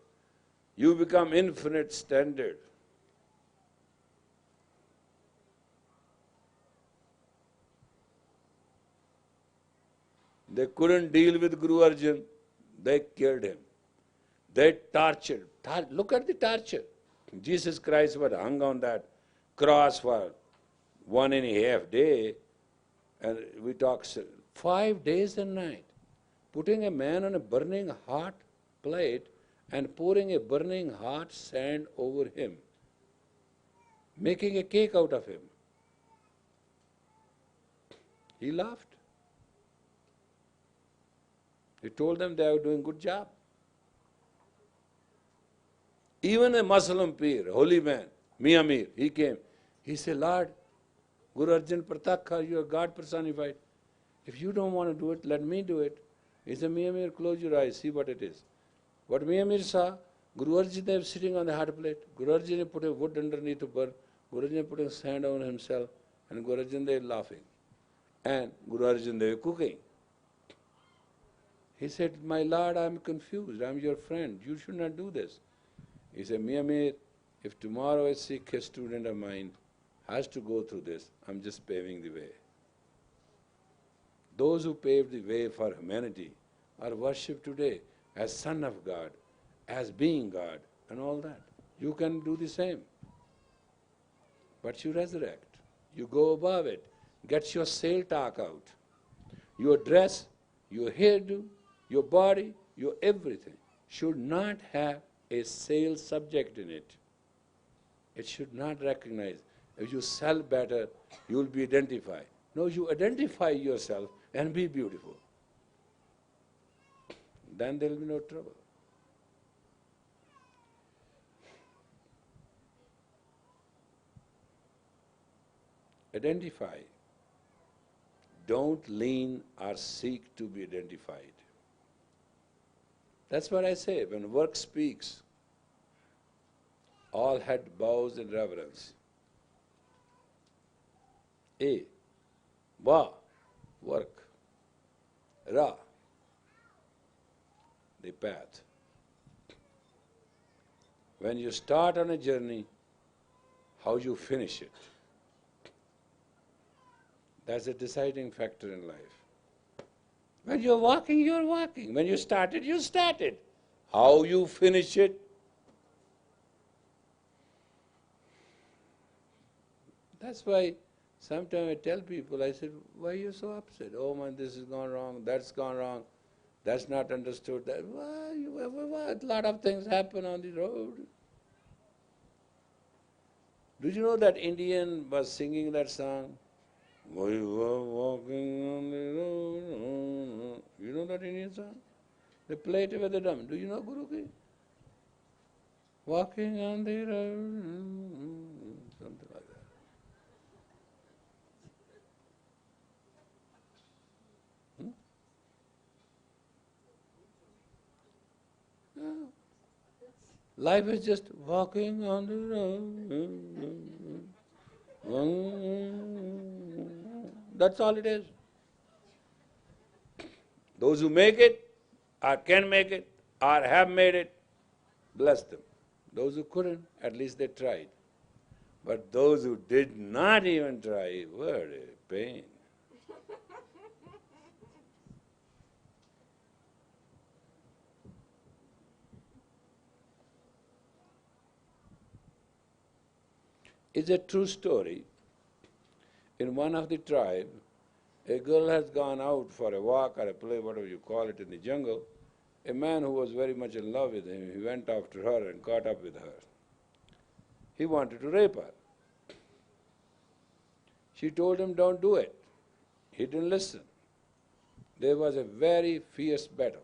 You become infinite standard. They couldn't deal with Guru Arjan. They killed him. They tortured. Look at the torture. Jesus Christ was hung on that cross for 1.5 days, and we talk 5 days and night, putting a man on a burning hot plate and pouring a burning hot sand over him, making a cake out of him. He laughed. He told them they were doing a good job. Even a Muslim Peer, holy man, Mia Mir, he came. He said, Lord, Guru Arjan Pratakha, you are God personified. If you don't want to do it, let me do it. He said, Mia Mir, close your eyes, see what it is. What Mia Mir saw, Guru Arjan Dev sitting on the hot plate. Guru Arjan put a wood underneath to burn. Guru Arjan putting sand on himself, and Guru Arjan Dev laughing. And Guru Arjan Dev cooking. He said, my Lord, I am confused. I am your friend. You should not do this. He said, Mia Mir, if tomorrow a Sikh student of mine has to go through this, I'm just paving the way. Those who paved the way for humanity are worshipped today as Son of God, as being God, and all that. You can do the same. But you resurrect. You go above it. Get your sail talk out. Your dress, your hairdo, your body, your everything should not have a sale subject in it. It should not recognize. If you sell better, you will be identified. No, you identify yourself and be beautiful. Then there will be no trouble. Identify. Don't lean or seek to be identified. That's what I say. When work speaks, all head bows in reverence. A. Va. Work. Ra. The path. When you start on a journey, how you finish it. That's a deciding factor in life. When you're walking, you're walking. When you started, you started. How you finish it, that's why sometimes I tell people, I said, why are you so upset? Oh man, this has gone wrong, that's gone wrong, that's not understood. That, a lot of things happen on the road. Did you know that Indian was singing that song? We were walking on the road. You know that Indian song? They play it with the drum. Do you know Guru Ki? Walking on the road. Something like that. Life is just walking on the road. That's all it is. Those who make it, or can make it, or have made it, bless them. Those who couldn't, at least they tried. But those who did not even try, what a pain. It's a true story. In one of the tribe, a girl has gone out for a walk or a play, whatever you call it, in the jungle. A man who was very much in love with him, he went after her and caught up with her. He wanted to rape her. She told him, don't do it. He didn't listen. There was a very fierce battle.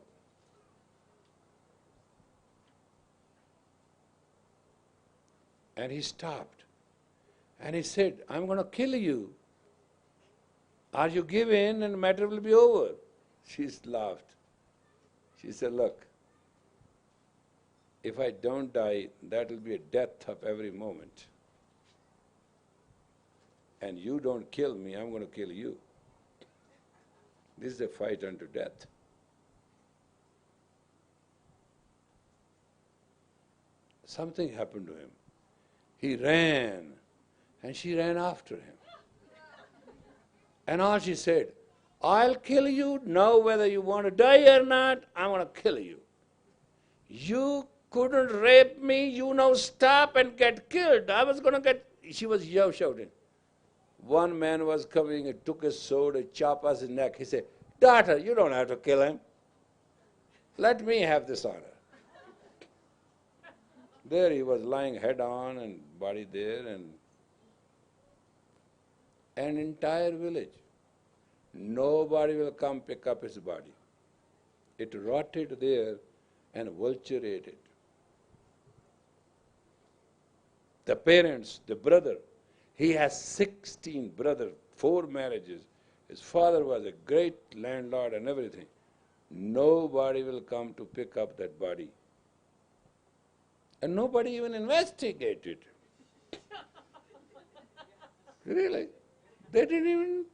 And he stopped. And he said, I'm going to kill you. Or you give in and the matter will be over. She laughed. She said, look, if I don't die, that will be a death of every moment. And you don't kill me, I'm going to kill you. This is a fight unto death. Something happened to him. He ran, and she ran after him. And all she said, I'll kill you now whether you want to die or not, I'm going to kill you. You couldn't rape me, you now stop and get killed. I was going to get... She was shouting. One man was coming and took his sword and chopped his neck. He said, daughter, you don't have to kill him. Let me have this honor. There he was lying head on and body there, and an entire village. Nobody will come pick up his body. It rotted there and vulture ate it. The parents, the brother, he has 16 brothers, 4 marriages. His father was a great landlord and everything. Nobody will come to pick up that body. And nobody even investigated. Really? They didn't even...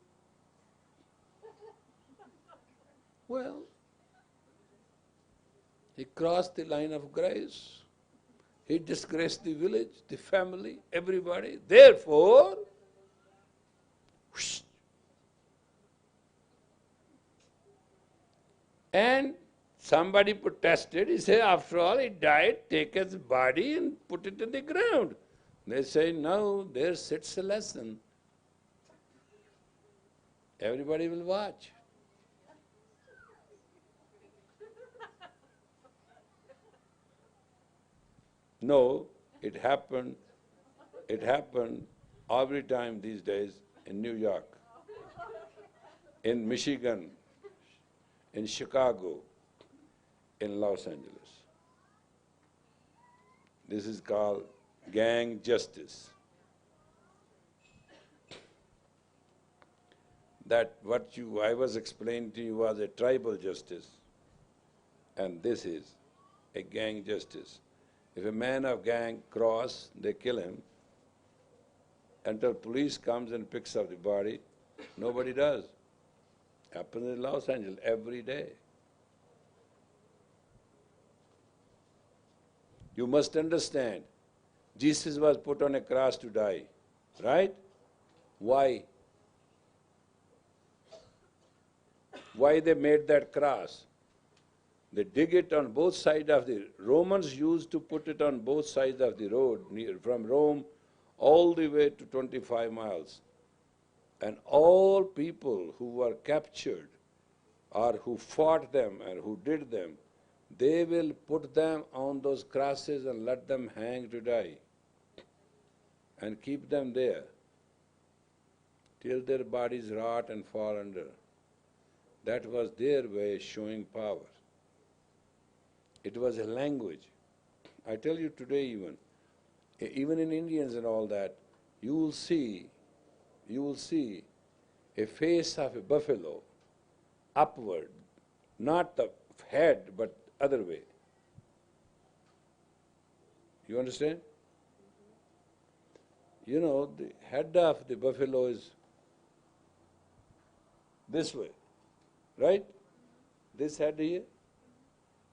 Well, he crossed the line of grace. He disgraced the village, the family, everybody. Therefore, whoosh. And somebody protested. He said, after all, he died, take his body and put it in the ground. They say, no, there sits a lesson. Everybody will watch. No, it happened every time these days in New York, in Michigan, in Chicago, in Los Angeles. This is called gang justice. That what I was explaining to you was a tribal justice, and this is a gang justice. If a man of gang cross, they kill him. Until police comes and picks up the body, nobody does. Happens in Los Angeles every day. You must understand, Jesus was put on a cross to die, right? Why? Why they made that cross? They dig it on both sides of the... Romans used to put it on both sides of the road, from Rome all the way to 25 miles. And all people who were captured or who fought them and who did them, they will put them on those crosses and let them hang to die and keep them there till their bodies rot and fall under. That was their way of showing power. It was a language. I tell you today even in Indians and all that, you will see a face of a buffalo upward, not the head but other way. You understand? You know, the head of the buffalo is this way, right? This head here.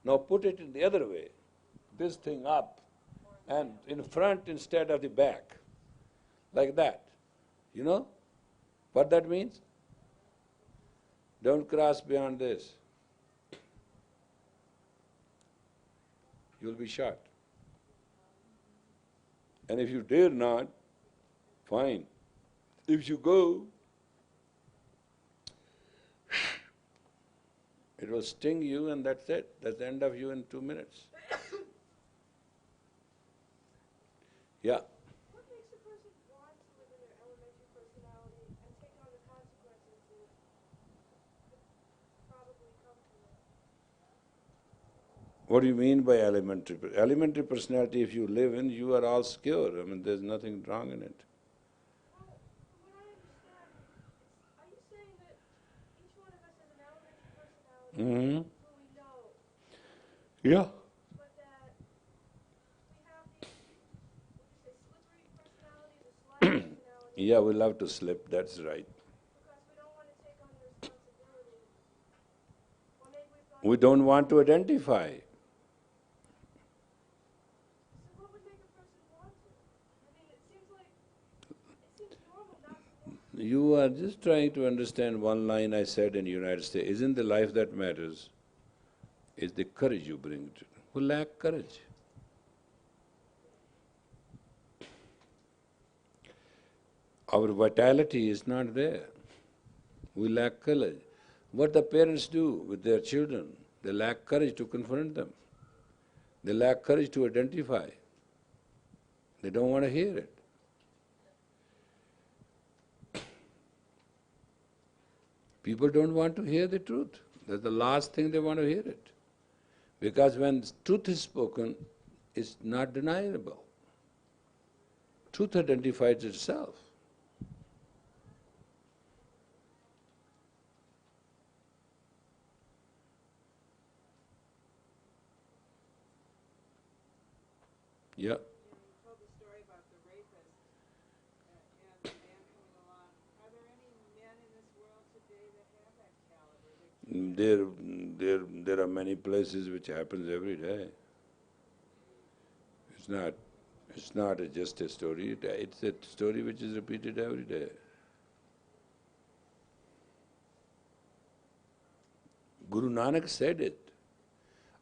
Now put it in the other way, this thing up, and in front instead of the back, like that. You know what that means? Don't cross beyond this. You'll be shot. And if you dare not, fine. If you go, it will sting you and that's it. That's the end of you in 2 minutes. Yeah. What makes a person want to live in their elementary personality and take on the consequences that probably come from it? What do you mean by elementary? Elementary personality, if you live in, you are all secure. I mean, there's nothing wrong in it. Well, from what I understand, are you saying that each one of us has an elementary personality Mm-hmm. who we know, Yeah. but that we have these, would you say, slippery personalities or slide personalities Yeah, we love to slip, that's right. because we don't want to take on the responsibility? Or maybe we've got We don't want to identify. So what would make a person want to? I mean, it seems normal not to want. You are just trying to understand one line I said in the United States. Isn't the life that matters? It's the courage you bring to it. We lack courage. Our vitality is not there. We lack courage. What the parents do with their children, they lack courage to confront them. They lack courage to identify. They don't want to hear it. People don't want to hear the truth. That's the last thing they want to hear it. Because when truth is spoken, it's not deniable. Truth identifies itself. Yeah. You told the story about the rapist and the man coming along. Are there any men in this world today that have that caliber? There are many places which happens every day. It's not just a story. It's a story which is repeated every day. Guru Nanak said it.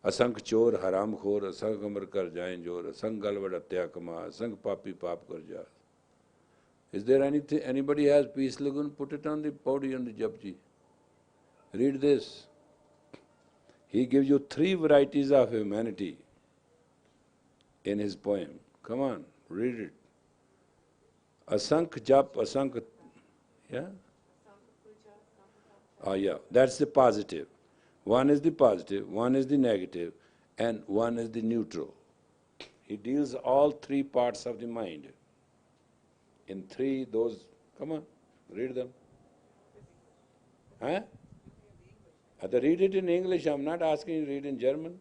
असंख चोर हराम खोर असंख अमर कर जाएं जोर असंख गलबड़ हत्या कमा असंख पापी पाप कर जा. Is there anybody has peace lagoon? Put it on the podium, the Japji. Read this. He gives you 3 varieties of humanity in his poem. Come on, read it. Asank jap, asank, yeah? Oh yeah, that's the positive. One is the positive, one is the negative, and one is the neutral. He deals all 3 parts of the mind. In 3, those, come on, read them. Huh? Read it in English, I'm not asking you to read in German.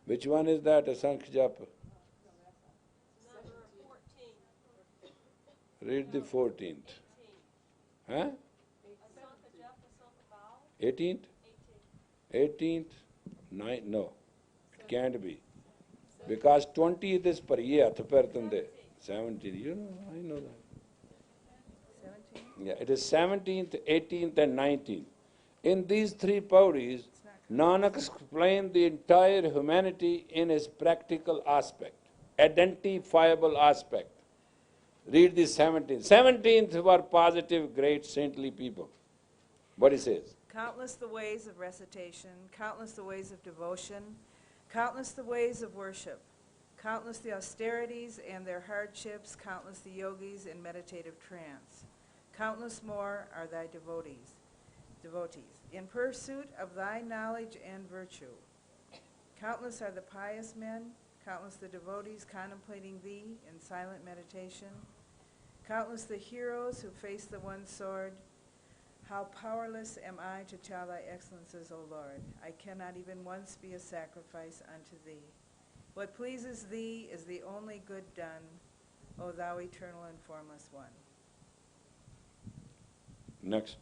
Which one is that, Asank Japa? Number 14. Read the 14th. Huh? 18th? 18th? 9? No, it can't be. Because 20th is Pariya, Athapartande. 17th, you know, I know that. 17? Yeah, it is 17th, 18th and 19th. In these 3 pauris, Nanak explained the entire humanity in its practical aspect, identifiable aspect. Read the 17th. 17th were positive, great, saintly people. What he says? Countless the ways of recitation, countless the ways of devotion, countless the ways of worship, countless the austerities and their hardships, countless the yogis in meditative trance. Countless more are thy devotees, in pursuit of thy knowledge and virtue. Countless are the pious men, countless the devotees contemplating thee in silent meditation, countless the heroes who face the one sword, How powerless am I to tell thy excellences, O Lord. I cannot even once be a sacrifice unto thee. What pleases thee is the only good done, O thou eternal and formless one. Next.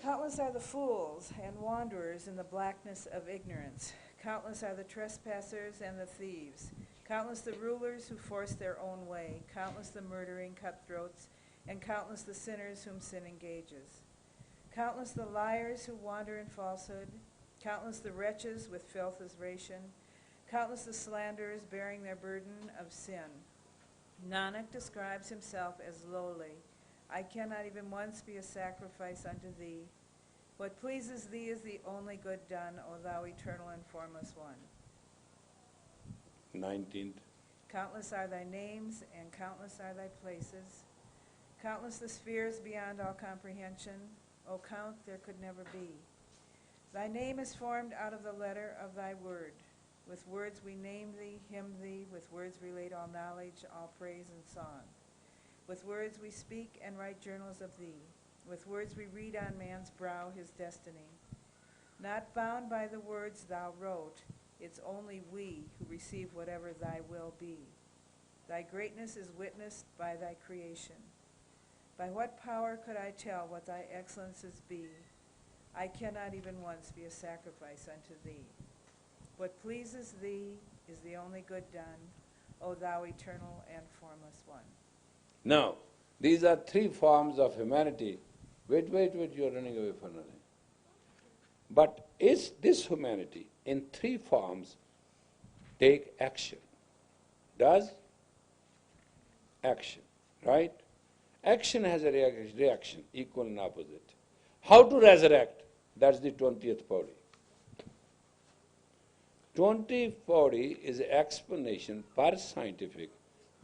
Countless are the fools and wanderers in the blackness of ignorance. Countless are the trespassers and the thieves. Countless the rulers who force their own way. Countless the murdering cutthroats, and countless the sinners whom sin engages. Countless the liars who wander in falsehood. Countless the wretches with filth as ration. Countless the slanderers bearing their burden of sin. Nanak describes himself as lowly. I cannot even once be a sacrifice unto thee. What pleases thee is the only good done, O thou eternal and formless one. 19th. Countless are thy names, and countless are thy places. Countless the spheres beyond all comprehension. O count there could never be. Thy name is formed out of the letter of thy word. With words we name thee, hymn thee. With words relate all knowledge, all praise and song. With words we speak and write journals of thee. With words we read on man's brow his destiny. Not bound by the words thou wrote, it's only we who receive whatever thy will be. Thy greatness is witnessed by thy creation. By what power could I tell what thy excellences be? I cannot even once be a sacrifice unto thee. What pleases thee is the only good done, O thou eternal and formless one. Now, these are three forms of humanity. Wait, you are running away from nothing. But is this humanity in three forms take action? Does action, right? Action has a reaction, equal and opposite. How to resurrect? That's the 20th Pauri. 20th Pauri is an explanation per scientific,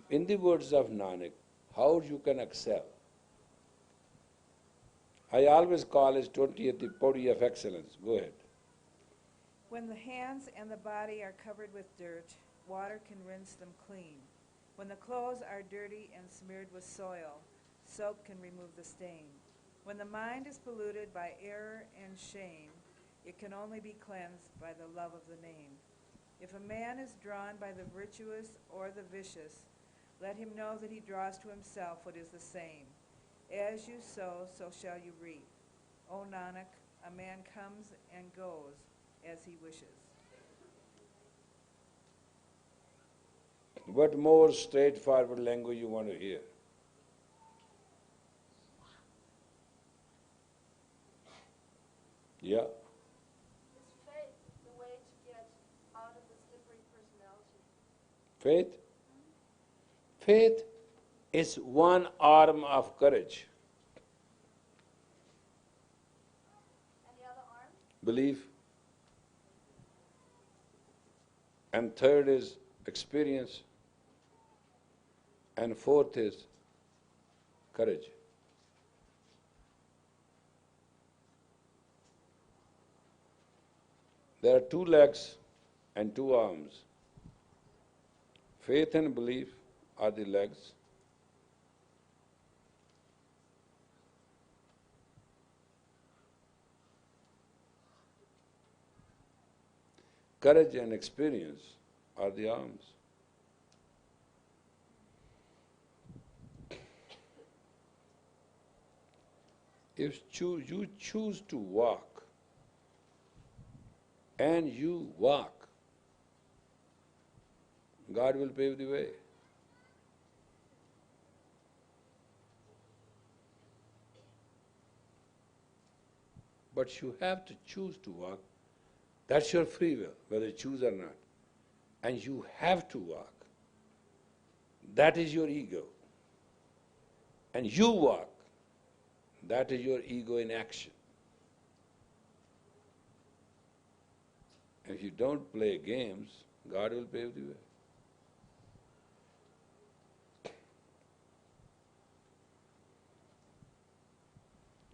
in the words of Nanak, how you can excel. I always call it 20th Pauri of excellence. Go ahead. When the hands and the body are covered with dirt, water can rinse them clean. When the clothes are dirty and smeared with soil, soap can remove the stain. When the mind is polluted by error and shame, it can only be cleansed by the love of the name. If a man is drawn by the virtuous or the vicious, let him know that he draws to himself what is the same. As you sow, so shall you reap. O Nanak, a man comes and goes as he wishes. What more straightforward language you want to hear? Yeah. Is faith the way to get out of the slippery personality? Faith? Faith is one arm of courage. And the other arm? Belief. And third is experience. And fourth is courage. There are two legs and two arms. Faith and belief are the legs. Courage and experience are the arms. If you choose to walk, and you walk, God will pave the way. But you have to choose to walk. That's your free will, whether you choose or not. And you have to walk. That is your ego. And you walk. That is your ego in action. If you don't play games, God will pave the way.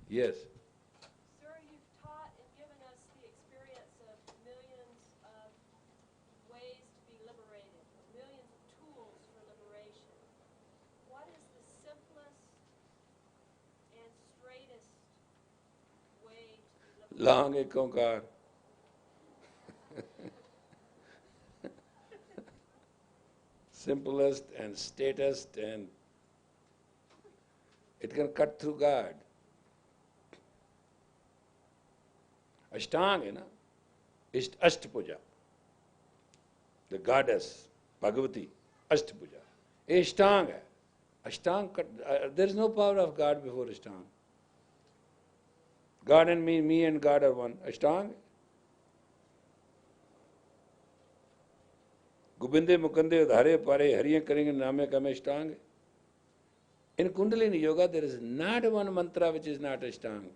Yes. Sir, you've taught and given us the experience of millions of ways to be liberated, millions of tools for liberation. What is the simplest and straightest Long ek onkar. Simplest and statest, and it can cut through God. Ashtanga, na? Ashtapuja. The goddess, Bhagavati, Ashtapuja. Ashtanga. Ashtanga, there is no power of God before Ashtanga. God and me and God are one. Ashtanga. Gobinde Mukande Dhare Pare Hariya Karenge Name Kame Ashtanga. In Kundalini Yoga, there is not one mantra which is not Ashtanga.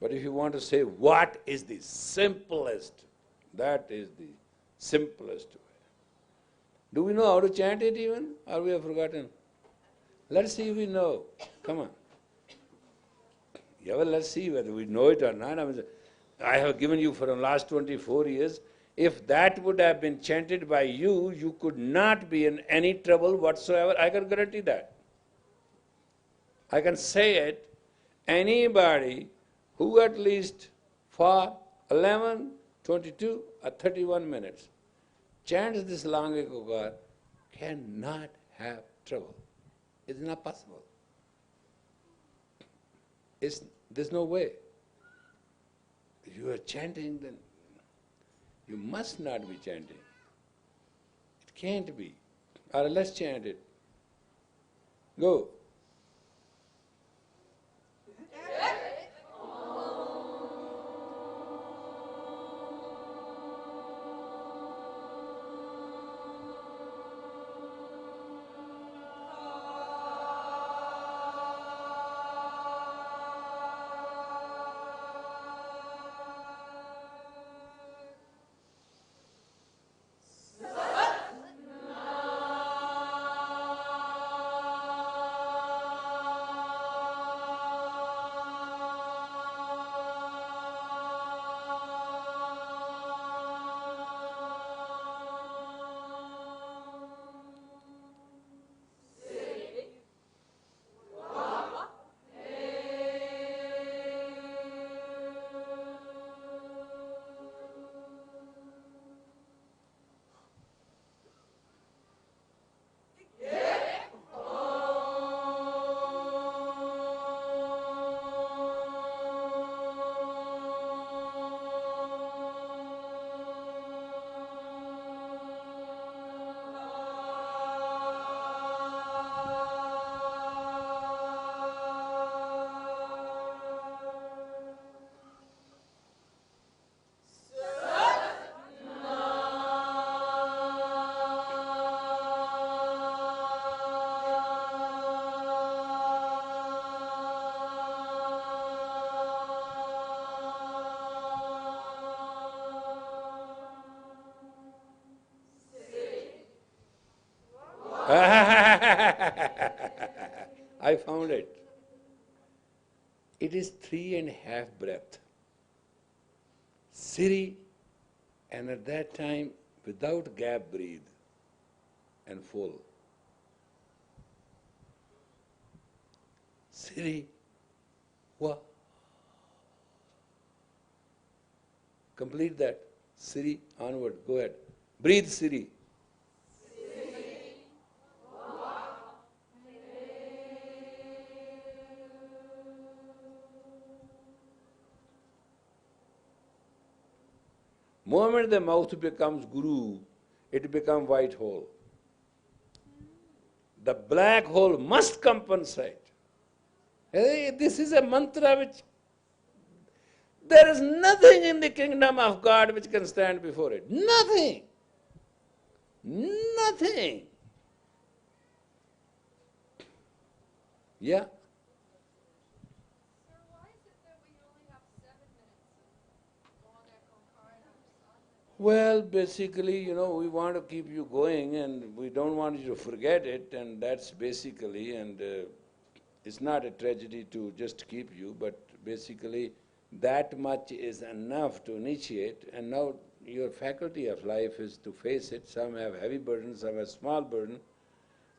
But if you want to say what is the simplest, that is the simplest way. Do we know how to chant it even, or we have forgotten? Let's see if we know. Come on. Yeah, well, let's see whether we know it or not. I have given you for the last 24 years. If that would have been chanted by you, you could not be in any trouble whatsoever. I can guarantee that. I can say it. Anybody who at least for 11, 22 or 31 minutes chants this Lange Kokar cannot have trouble. It's not possible. There's no way. If you are chanting, then you must not be chanting. It can't be. Or let's chant it. Go. I found it. It is 3.5 breath. Siri, and at that time, without gap, breathe and full. Siri, wa. Complete that. Siri, onward, go ahead. Breathe, Siri. Moment the mouth becomes guru, it becomes white hole. The black hole must compensate. Hey, this is a mantra which there is nothing in the kingdom of God which can stand before it. Nothing. Nothing. Yeah. Sir, why is it that we only have 7 minutes of long echo card? Well, basically, we want to keep you going and we don't want you to forget it, and that's basically, and it's not a tragedy to just keep you, but basically that much is enough to initiate, and now your faculty of life is to face it. Some have heavy burdens, some have small burden,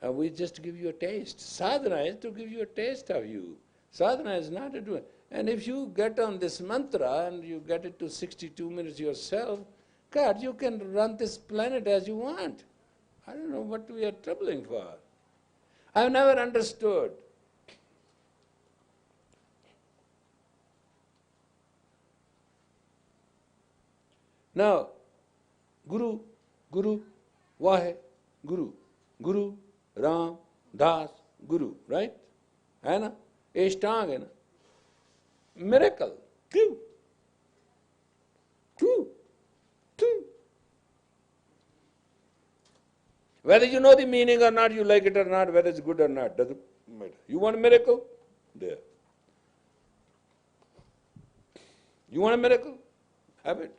and we just give you a taste. Sadhana is to give you a taste of you. Sadhana is not to do it. And if you get on this mantra and you get it to 62 minutes yourself, God, you can run this planet as you want. I don't know what we are troubling for. I've never understood. Now, Guru, Guru, Vahe, Guru, Guru, Ram, Das, Guru, right? है ना? Ashtanga है ना? Miracle. True. True. True. Whether you know the meaning or not, you like it or not, whether it's good or not, doesn't matter. You want a miracle? There. You want a miracle? Have it.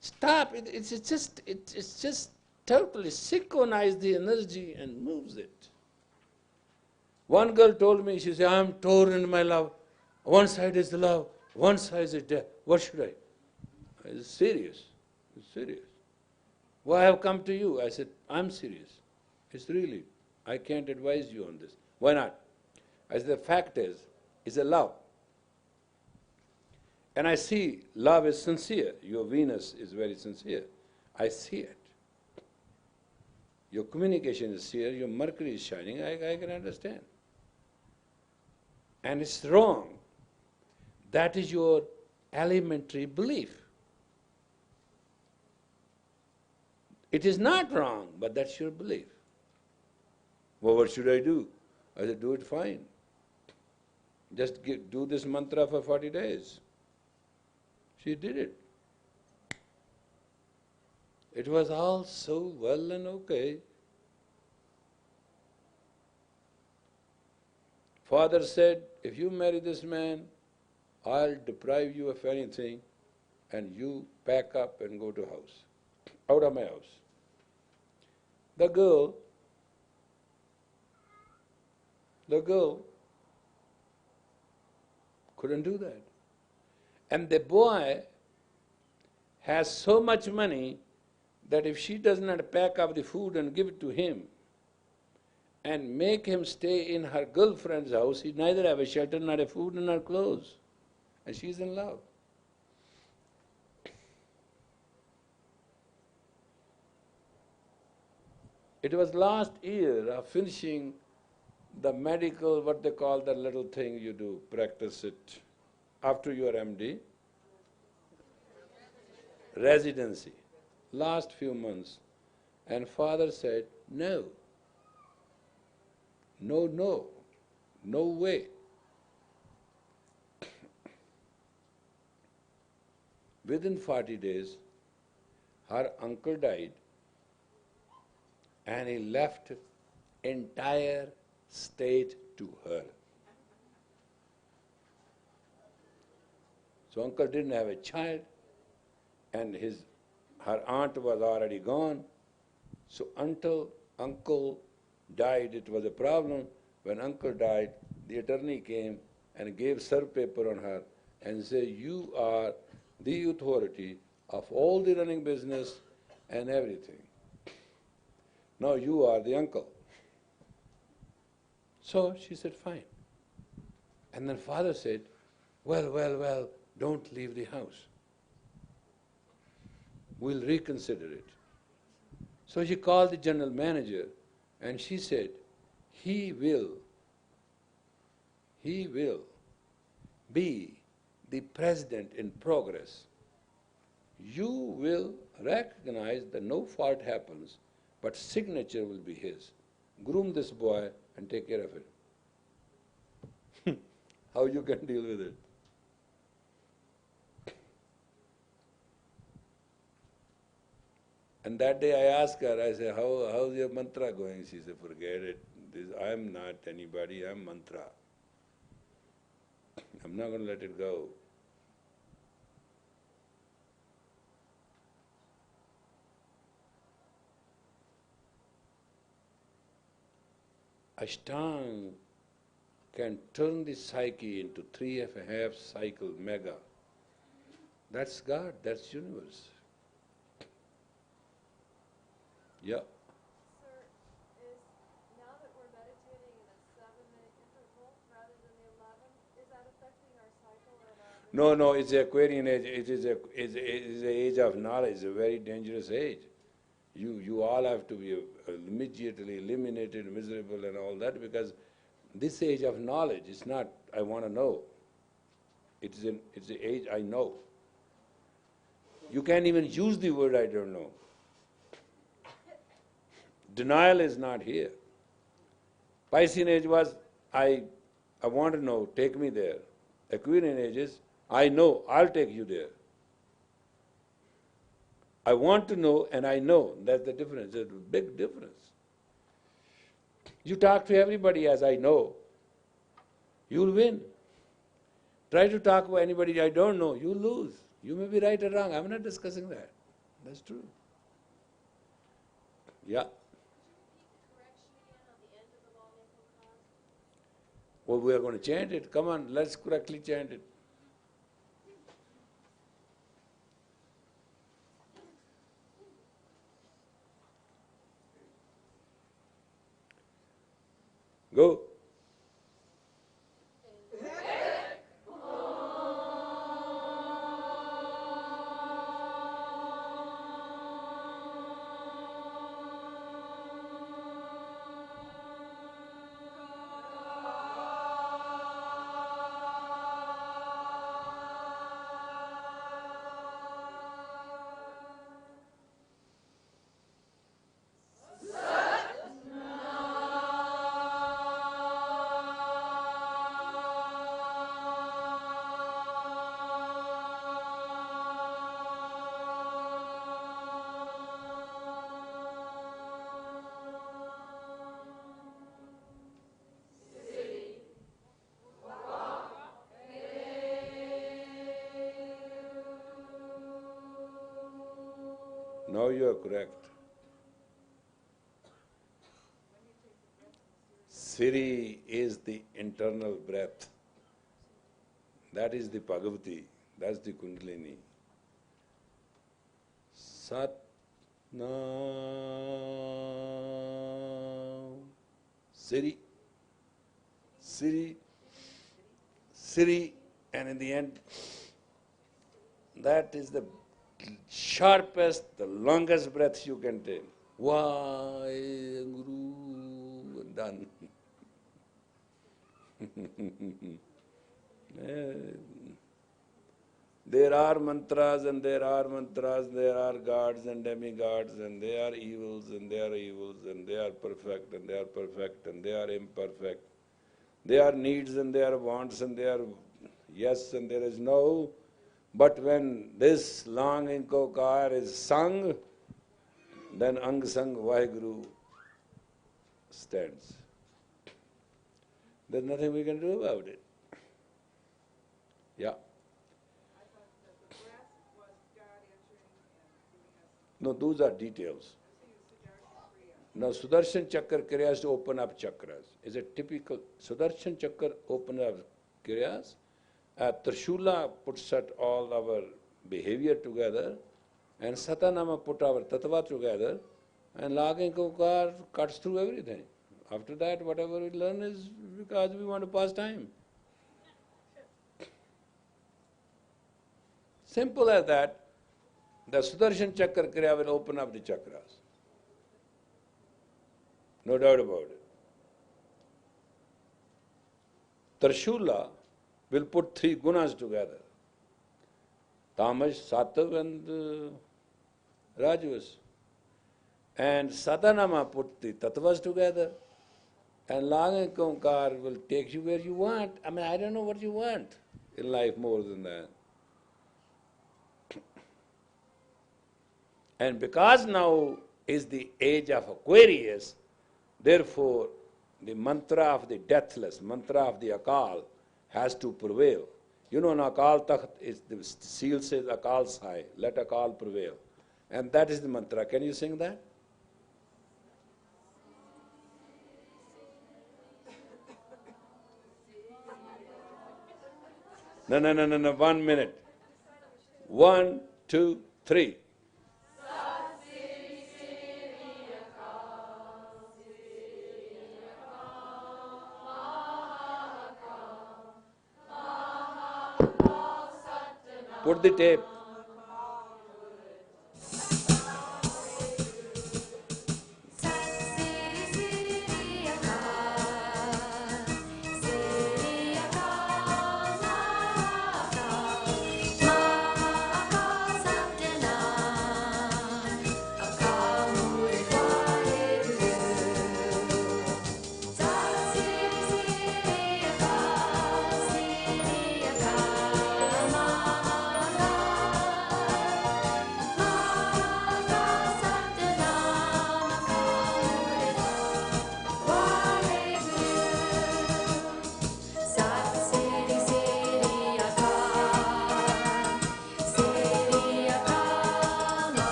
Stop. It's just totally synchronize the energy and moves it. One girl told me, she said, I'm torn in my love. One side is love, one side is death. What should I? It's serious. It's serious. Why I have come to you? I said, I'm serious. It's really, I can't advise you on this. Why not? I said, the fact is, it's a love. And I see love is sincere. Your Venus is very sincere. I see it. Your communication is sincere, your Mercury is shining, I can understand. And it's wrong. That is your elementary belief. It is not wrong, but that's your belief. Well, what should I do? I said, do it fine. Just do this mantra for 40 days. She did it. It was all so well and okay. Father said, if you marry this man, I'll deprive you of anything and you pack up and go to house, out of my house. The girl couldn't do that. And the boy has so much money that if she does not pack up the food and give it to him and make him stay in her girlfriend's house, he neither have a shelter, not a food, nor clothes. And she's in love. It was last year of finishing the medical, what they call the little thing you do, practice it after your MD, residency, last few months. And father said, no, no way. Within 40 days, her uncle died and he left entire state to her. So uncle didn't have a child and her aunt was already gone. So until uncle died, it was a problem. When uncle died, the attorney came and gave serve paper on her and said, you are the authority of all the running business and everything. Now you are the uncle. So she said, fine. And then father said, well, don't leave the house. We'll reconsider it. So she called the general manager and she said, he will be the president in progress. You will recognize that no fault happens, but signature will be his. Groom this boy and take care of it. How you can deal with it? And that day I asked her, I said, how's your mantra going? She said, forget it. I'm not anybody, I'm mantra. I'm not going to let it go. Ashtanga can turn the psyche into 3.5 cycle mega. That's God, that's universe. Yeah. Sir, now that we're meditating in a 7-minute No, it's the Aquarian age. It is the age of knowledge. It's a very dangerous age. You all have to be immediately eliminated, miserable and all that, because this age of knowledge is not, I want to know. It's the age I know. You can't even use the word I don't know. Denial is not here. Piscean age was, I want to know, take me there. Aquarian age is, I know, I'll take you there. I want to know and I know. That's the difference. There's a big difference. You talk to everybody as I know, you'll win. Try to talk to anybody I don't know, you'll lose. You may be right or wrong. I'm not discussing that. That's true. Yeah. Well, we are going to chant it. Come on, let's correctly chant it. Go. Now you are correct. Siri is the internal breath. That is the Bhagavati. That's the Kundalini. Sat Nam Siri. Siri. Siri. And in the end, that is the sharpest, the longest breath you can take. Guru, done. There are mantras and there are mantras, there are gods and demigods, and they are evils and they are evils, and they are perfect and they are perfect and they are imperfect. They are needs and they are wants and they are yes and there is no. But when this long inkokar is sung, then Ang Sang Vaheguru stands. There's nothing we can do about it. Yeah. No, those are details. Now, Sudarshan Chakra Kriya is to open up chakras. Is a typical Sudarshan Chakra open up Kriyas. Tresula puts all our behavior together, and Satanama put our tattva together, and Lagin Kokar cuts through everything. After that, whatever we learn is because we want to pass time. Simple as that. The Sudarshan Chakra Kriya will open up the chakras. No doubt about it. Tresula will put three gunas together. Tamas, Sattva and Rajvas. And Satanama put the tattvas together. And Lang Kankar will take you where you want. I mean, I don't know what you want in life more than that. And because now is the age of Aquarius, therefore the mantra of the deathless, mantra of the Akal has to prevail. You know, Akal Takht is, the seal says Akal Sai, let Akal prevail. And that is the mantra. Can you sing that? No, 1 minute. 1, 2, 3. Put the tape.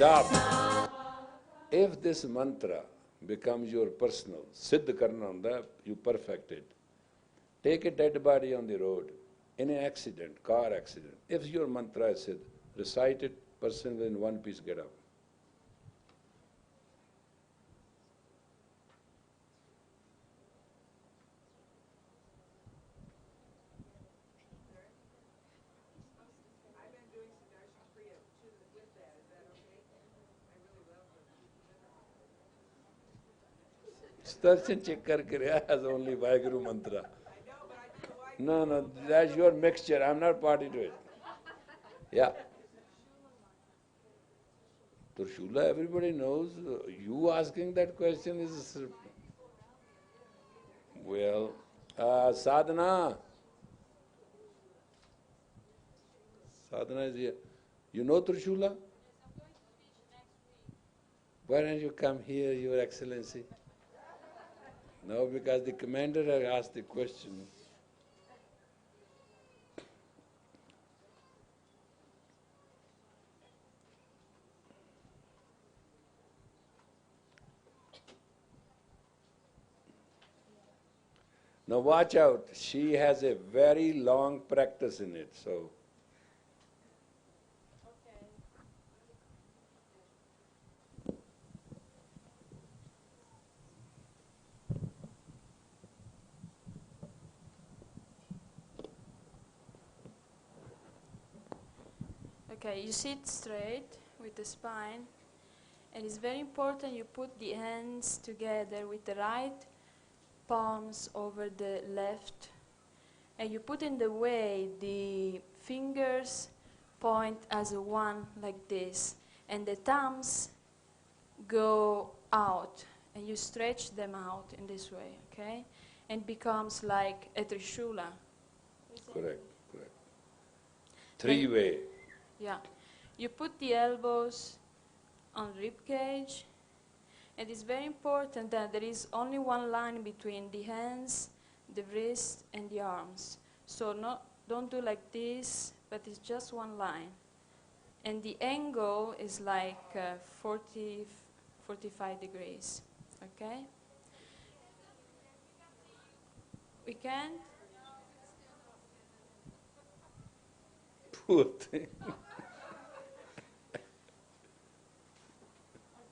Stop. If this mantra becomes your personal, siddh karna hunda, you perfect it. Take a dead body on the road, in an accident, car accident. If your mantra is siddh, recite it, person will in one piece get up. I've been doing Tresula Kriya with that. Is that okay? I really love Darshan check karke has only Vaheguru mantra. I know, but I do the white. No, that's your mixture. I'm not party to it. Yeah. Tрешула, everybody knows. You asking that question is... Well, sadhana. Sadhana is here. You know Tрешула? Why don't you come here, Your Excellency? No, because the commander has asked the question. Now watch out, she has a very long practice in it, so... Okay, you sit straight with the spine, and it's very important you put the hands together with the right palms over the left, and you put in the way the fingers point as a one like this, and the thumbs go out, and you stretch them out in this way, okay? And becomes like a Tрешула. Correct. Three-way. Yeah. You put the elbows on rib cage, and it's very important that there is only one line between the hands, the wrist, and the arms. So don't do like this, but it's just one line. And the angle is like 45 degrees, okay? We can? Poor thing.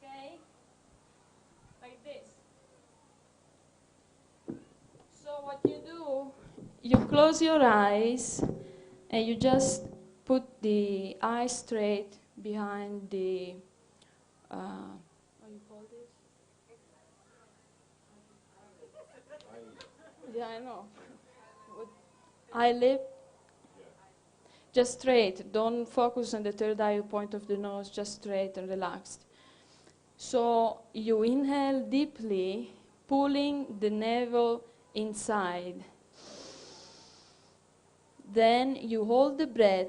Okay, like this. So what you do, you close your eyes and you just put the eyes straight behind the, what you call this? Yeah, I know. Eyelid. Just straight. Don't focus on the third eye point of the nose. Just straight and relaxed. So you inhale deeply, pulling the navel inside. Then you hold the breath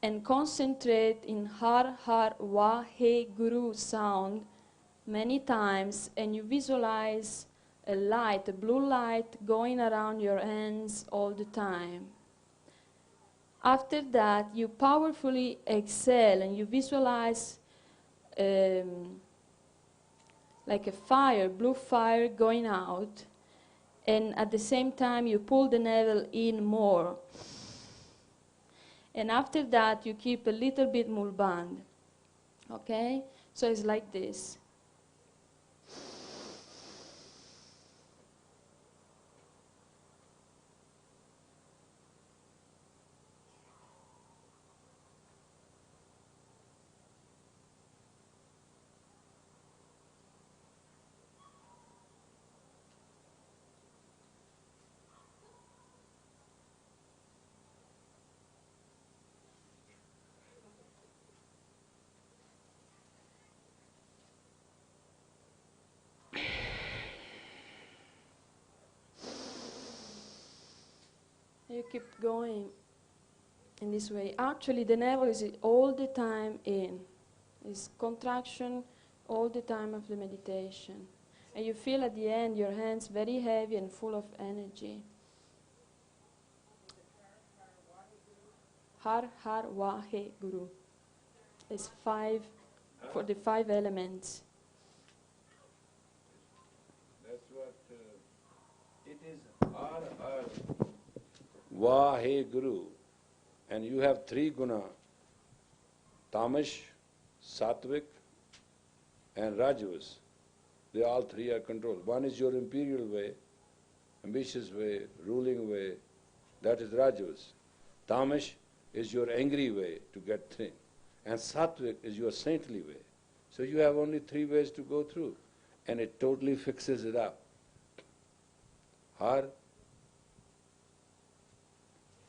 and concentrate in Har Har Vaheguru sound many times, and you visualize a light, a blue light going around your hands all the time. After that, you powerfully exhale and you visualize like a fire, blue fire going out, and at the same time you pull the navel in more. And after that, you keep a little bit mulband. Okay? So it's like this. keep going in this way. Actually, the navel is all the time in. It's contraction all the time of the meditation. And you feel at the end your hands very heavy and full of energy. Har Har Vahe Guru. It's 5 for the 5 elements. That's what it is. Har Har Vahe Guru. And you have 3 guna: Tamish, Sattvic, and Rajavas. They all 3 are controlled. One is your imperial way, ambitious way, ruling way. That is Rajavas. Tamish is your angry way to get things. And Sattvic is your saintly way. So you have only 3 ways to go through. And it totally fixes it up. Har,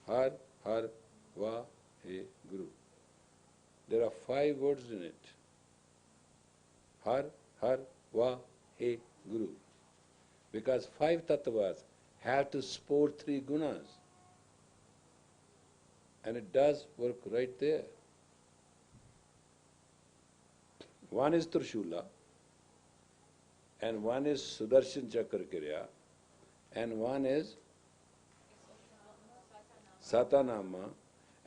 Har, Har, Va, He, Guru. There are 5 words in it. Har, Har, Va, He, Guru. Because 5 tattvas have to support 3 gunas. And it does work right there. One is Tрешула, and one is Sudarshan Chakra Kriya, and one is Satanama,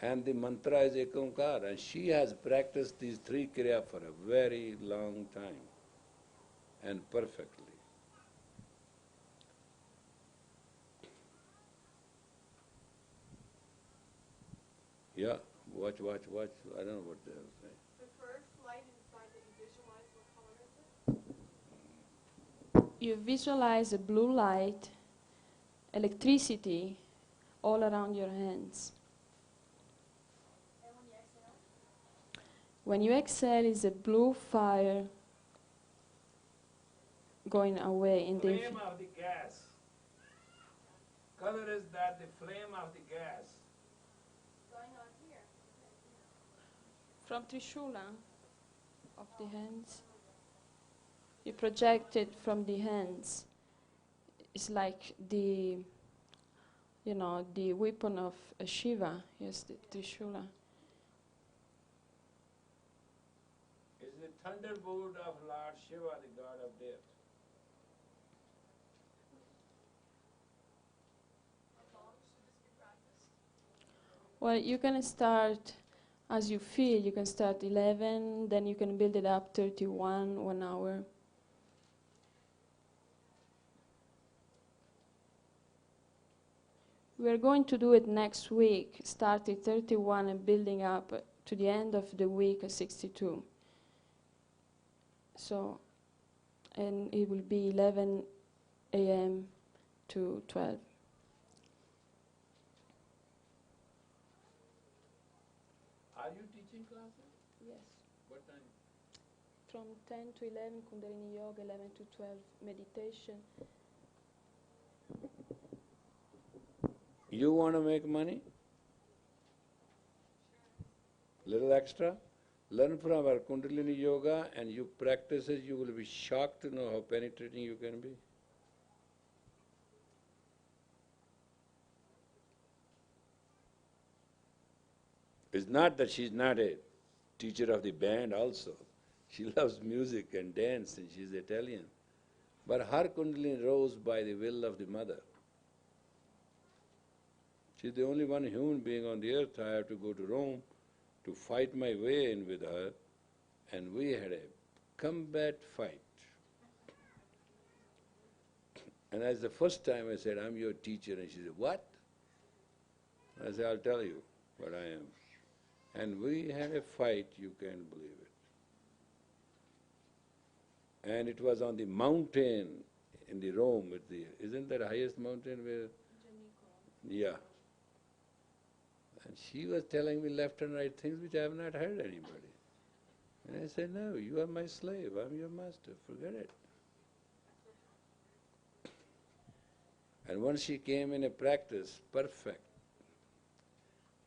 and the mantra is Ekamkar, and she has practiced these 3 Kriya for a very long time, and perfectly. Yeah, watch, I don't know what they're saying. The first light inside that you visualize, what color is it? You visualize a blue light, electricity all around your hands. And when you exhale? When you exhale, is a blue fire going away in the Flame of the gas. Color is that the flame of the gas. Going on here. from Tрешула of the hands. You project it from the hands. It's like the, the weapon of Shiva. Yes, the Tрешула. Is the thunderbolt of Lord Shiva, the god of death. How long should this be practiced? Well, you can start as you feel. You can start 11, then you can build it up 31, 1 hour. We're going to do it next week, starting 31 and building up to the end of the week at 62. So, and it will be 11 a.m. to 12. Are you teaching classes? Yes. What time? From 10 to 11, Kundalini Yoga, 11 to 12, meditation. You want to make money? Little extra? Learn from our Kundalini Yoga and you practice it, you will be shocked to know how penetrating you can be. It's not that she's not a teacher of the band also. She loves music and dance and she's Italian. But her Kundalini rose by the will of the mother. She's the only one human being on the earth. I have to go to Rome to fight my way in with her, and we had a combat fight. And as the first time I said, I'm your teacher, and she said, what? I said, I'll tell you what I am. And we had a fight, you can't believe it. And it was on the mountain in the Rome, isn't that the highest mountain where? Yeah. And she was telling me left and right things which I have not heard anybody. And I said, no, you are my slave, I'm your master, forget it. And once she came in a practice, perfect.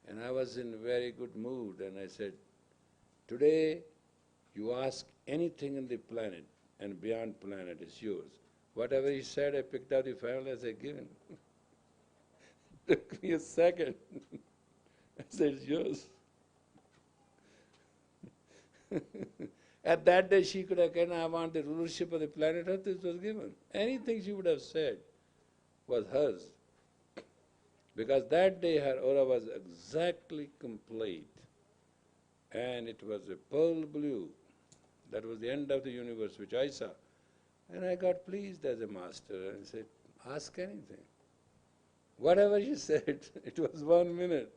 And I was in a very good mood and I said, today you ask anything in the planet and beyond planet is yours. Whatever he said, I picked out the file as I given. Took me a second. I said, it's yours. At that day, she could have said, I want the rulership of the planet Earth, it was given. Anything she would have said was hers. Because that day her aura was exactly complete. And it was a pearl blue. That was the end of the universe, which I saw. And I got pleased as a master and said, ask anything. Whatever she said, it was 1 minute.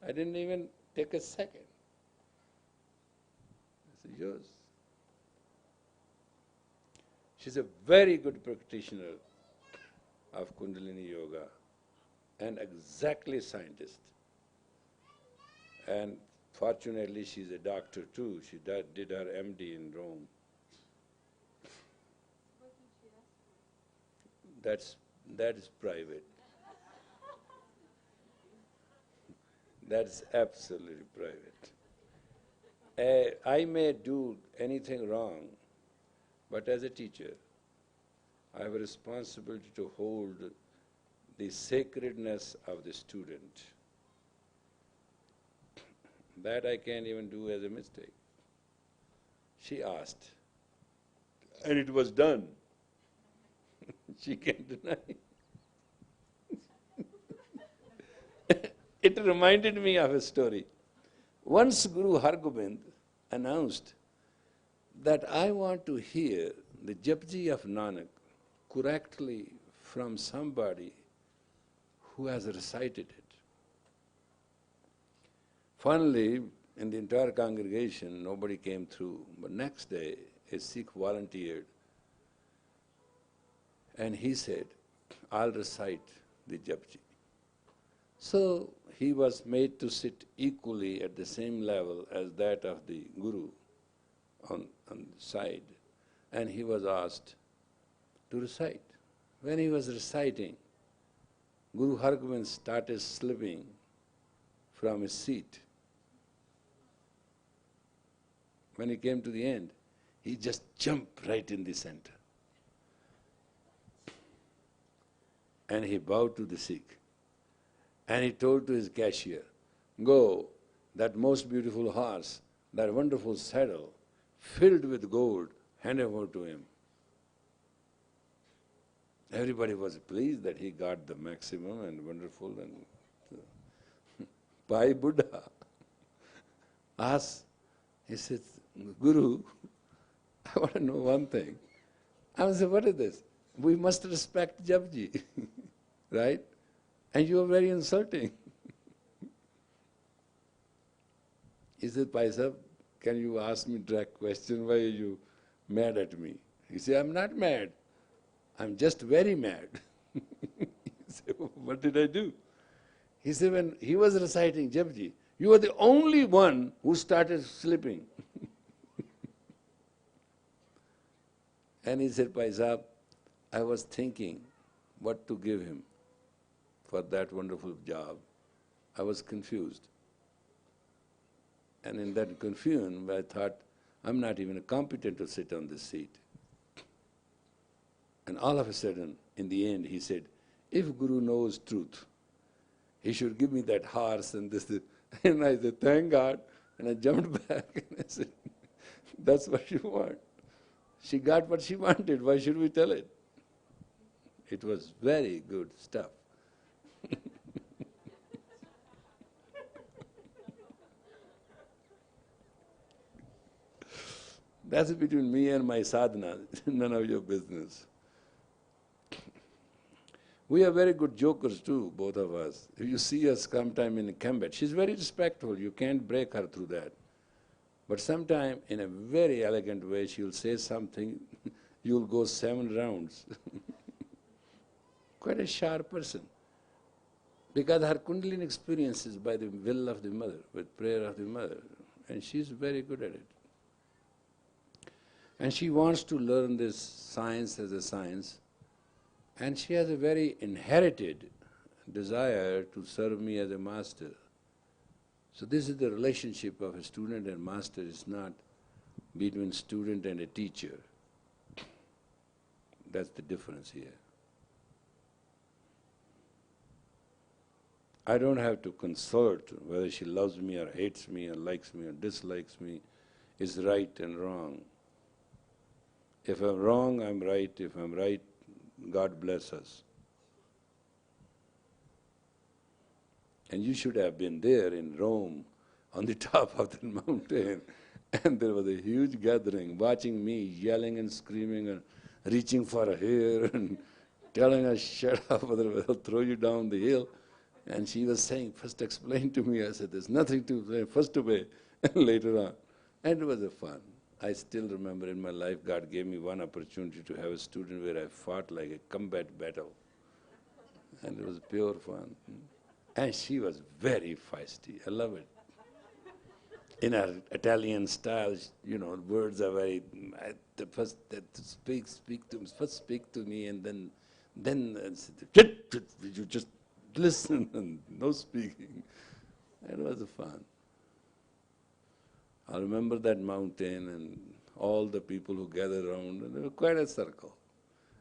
I didn't even take a second. I said, yours. She's a very good practitioner of Kundalini Yoga and exactly a scientist. And fortunately, she's a doctor too. She did her MD in Rome. What did she ask for? That is private. That's absolutely private. I may do anything wrong, but as a teacher, I have a responsibility to hold the sacredness of the student. That I can't even do as a mistake. She asked, and it was done. She can't deny. It reminded me of a story. Once Guru Hargobind announced that I want to hear the Japji of Nanak correctly from somebody who has recited it. Finally, in the entire congregation, nobody came through. But next day, a Sikh volunteered and he said, I'll recite the Japji. So he was made to sit equally at the same level as that of the Guru on the side. And he was asked to recite. When he was reciting, Guru Hargobind started slipping from his seat. When he came to the end, he just jumped right in the center. And he bowed to the Sikh. And he told to his cashier, go, that most beautiful horse, that wonderful saddle, filled with gold, hand over to him. Everybody was pleased that he got the maximum and wonderful and Bhai Buddha asked, he said, Guru, I want to know one thing. I said, what is this? We must respect Japji, right? And you are very insulting. He said, Bhai Sahib, can you ask me direct question, why are you mad at me? He said, I'm not mad. I'm just very mad. He said, what did I do? He said, when he was reciting Japji, you were the only one who started slipping. And he said, Bhai Sahib, I was thinking what to give him for that wonderful job. I was confused. And in that confusion, I thought, I'm not even competent to sit on this seat. And all of a sudden, in the end, he said, if Guru knows truth, he should give me that horse and this. And I said, thank God. And I jumped back and I said, that's what you want. She got what she wanted, why should we tell it? It was very good stuff. That's between me and my sadhana, none of your business. We are very good jokers too, both of us. If you see us sometime in a combat, she's very respectful, you can't break her through that. But sometime in a very elegant way, she'll say something, you'll go 7 rounds. Quite a sharp person. Because her Kundalini experience is by the will of the mother, with prayer of the mother. And she's very good at it. And she wants to learn this science as a science. And she has a very inherited desire to serve me as a master. So this is the relationship of a student and master. It's not between student and a teacher. That's the difference here. I don't have to consult whether she loves me or hates me or likes me or dislikes me, is right and wrong. If I'm wrong, I'm right. If I'm right, God bless us. And you should have been there in Rome, on the top of the mountain, and there was a huge gathering, watching me yelling and screaming and reaching for her hair and telling her, shut up, otherwise I'll throw you down the hill. And she was saying, first explain to me. I said, there's nothing to say, first obey, and later on. And it was a fun. I still remember in my life, God gave me one opportunity to have a student where I fought like a combat battle. And it was pure fun. And she was very feisty. I love it. In her Italian style, words are very. First speak to me, and then you just listen and no speaking. It was fun. I remember that mountain and all the people who gathered around, and there was quite a circle.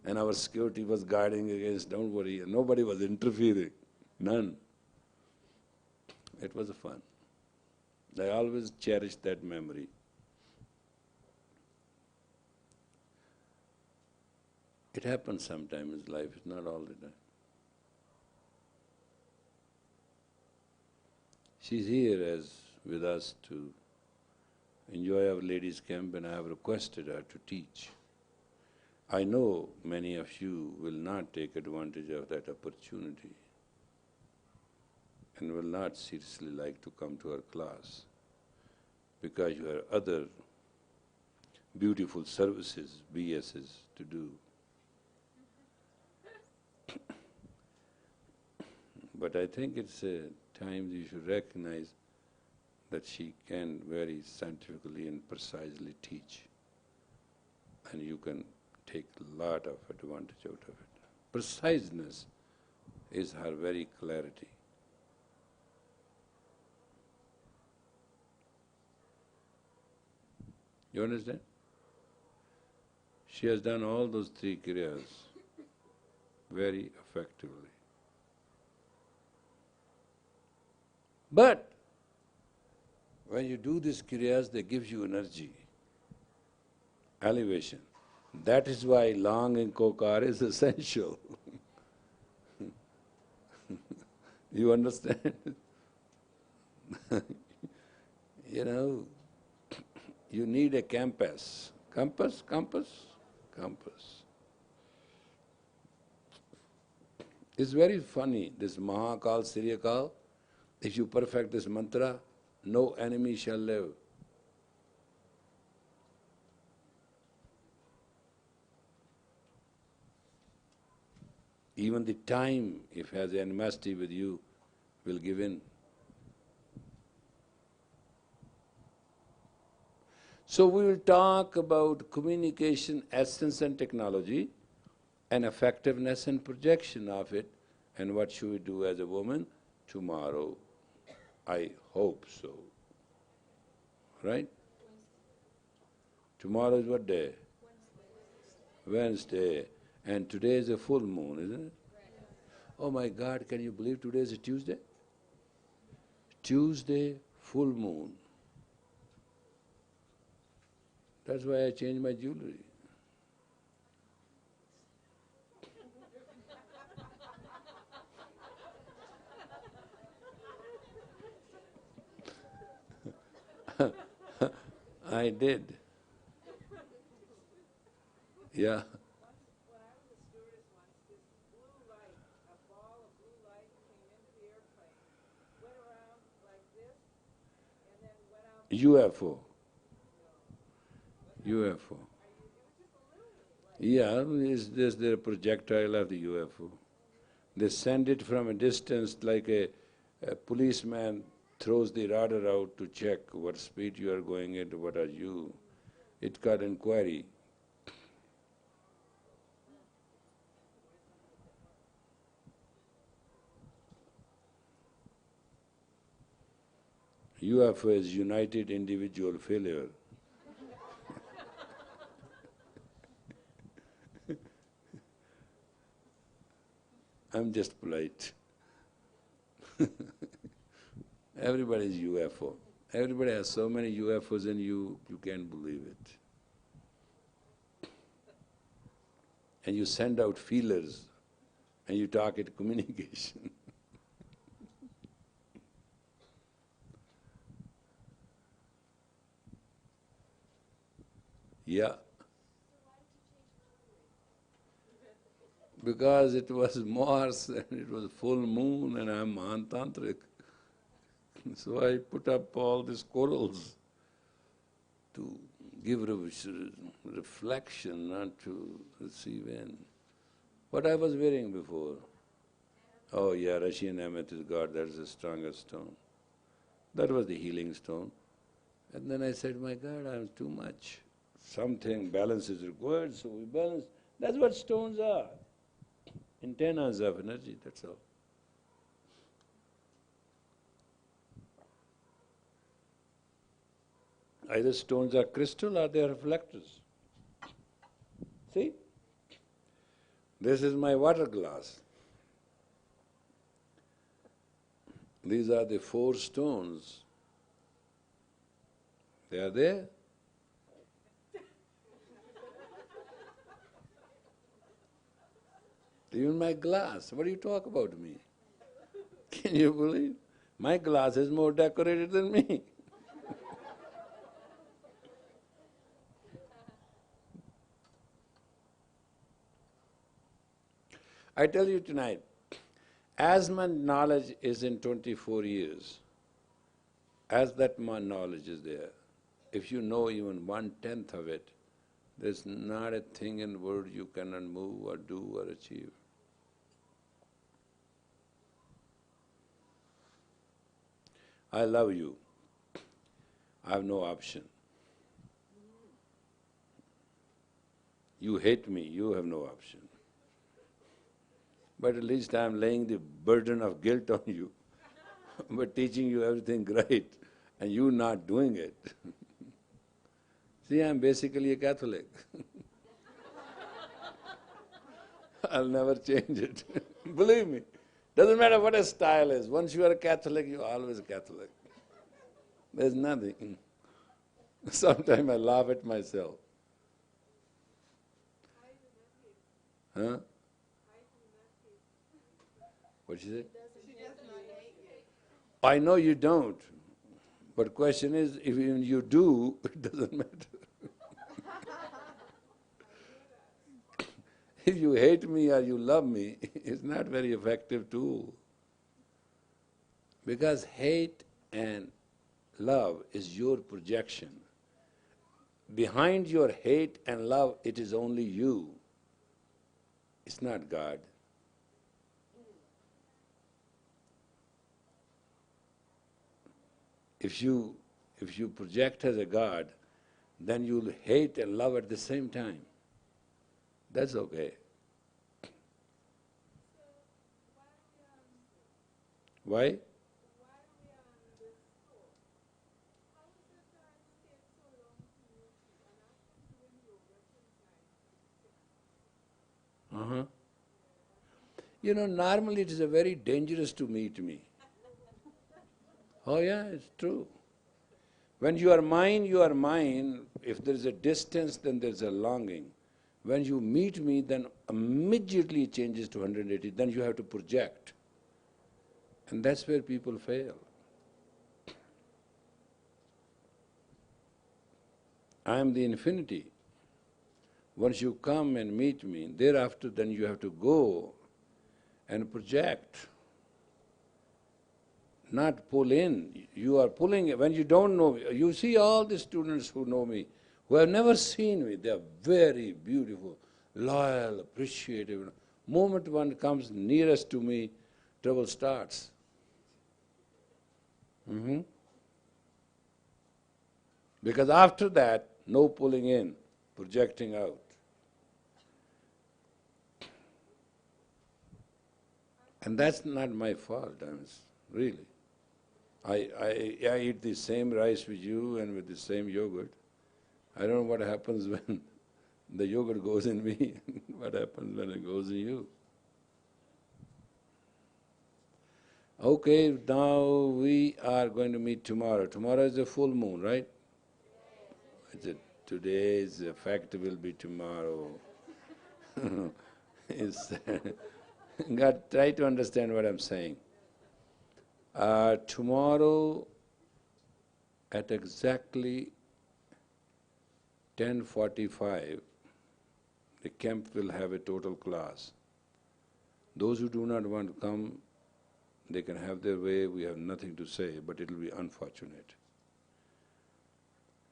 And our security was guarding against, don't worry, and nobody was interfering, none. It was fun. I always cherish that memory. It happens sometimes in life, it's not all the time. She's here as with us to enjoy our ladies' camp, and I have requested her to teach. I know many of you will not take advantage of that opportunity and will not seriously like to come to our class because you have other beautiful services, BSs to do. But I think it's a time you should recognize that she can very scientifically and precisely teach, and you can take a lot of advantage out of it. Preciseness is her very clarity. You understand? She has done all those 3 Kriyas very effectively. But when you do these Kriyas, they give you energy, elevation. That is why long inkokar is essential. You understand? You need a compass. Compass. It's very funny, this Mahakal, Siryakal. If you perfect this mantra, no enemy shall live. Even the time, if has animosity with you, will give in. So we will talk about communication, essence and technology, and effectiveness and projection of it, and what should we do as a woman tomorrow. I hope so. Right? Tomorrow is what day? Wednesday. And today is a full moon, isn't it? Oh my God, can you believe today is a Tuesday? Tuesday, full moon. That's why I changed my jewelry. I did. Yeah. When I was a stewardess once, this blue light, a ball of blue light came into the airplane, went around like this, and then went out. UFO. UFO. Yeah, it's just the projectile of the UFO. They send it from a distance like a policeman throws the radar out to check what speed you are going at, what are you. It got inquiry. UFO is United Individual Failure. I'm just polite. Everybody is UFO. Everybody has so many UFOs in you, you can't believe it. And you send out feelers and you talk at communication. Yeah. Because it was Mars and it was full moon and I'm Mahantantric. So I put up all these corals to give reflection, not to receive in. What I was wearing before? Oh yeah, Russian amethyst, God, that is the strongest stone. That was the healing stone. And then I said, my God, I'm too much. Something balance is required, so we balance. That's what stones are. Antennas of energy, that's all. Either stones are crystal or they are reflectors. See? This is my water glass. These are the 4 stones. They are there. Even my glass, what do you talk about me? Can you believe? My glass is more decorated than me. I tell you tonight, as much knowledge is in 24 years, as that much knowledge is there, if you know even 1/10 of it, there's not a thing in the world you cannot move or do or achieve. I love you. I have no option. You hate me, you have no option. But at least I am laying the burden of guilt on you, but teaching you everything right, and you not doing it. See, I am basically a Catholic. I'll never change it. Believe me. Doesn't matter what a style is. Once you are a Catholic, you are always a Catholic. There's nothing. Sometimes I laugh at myself. Huh? What she said? I know you don't. But question is, if even you do, it doesn't matter. If you hate me or you love me, it's not very effective tool. Because hate and love is your projection. Behind your hate and love, it is only you. It's not God. If you project as a God, then you'll hate and love at the same time. That's okay. Why? Uh-huh. You know, normally it is a very dangerous to meet me. Oh yeah, it's true. When you are mine, you are mine. If there is a distance, then there is a longing. When you meet me, then immediately it changes to 180. Then you have to project. And that's where people fail. I am the infinity. Once you come and meet me, thereafter then you have to go and project, not pull in. You are pulling, when you don't know me, you see all the students who know me, who have never seen me, they are very beautiful, loyal, appreciative. Moment one comes nearest to me, trouble starts. Because after that, no pulling in, projecting out. And that's not my fault, really. I eat the same rice with you and with the same yogurt. I don't know what happens when the yogurt goes in me, what happens when it goes in you. Okay, now we are going to meet tomorrow. Tomorrow is a full moon, right? Today's effect will be tomorrow. God, try to understand what I'm saying. Tomorrow at exactly 10:45, the camp will have a total class. Those who do not want to come, they can have their way, we have nothing to say, but it will be unfortunate.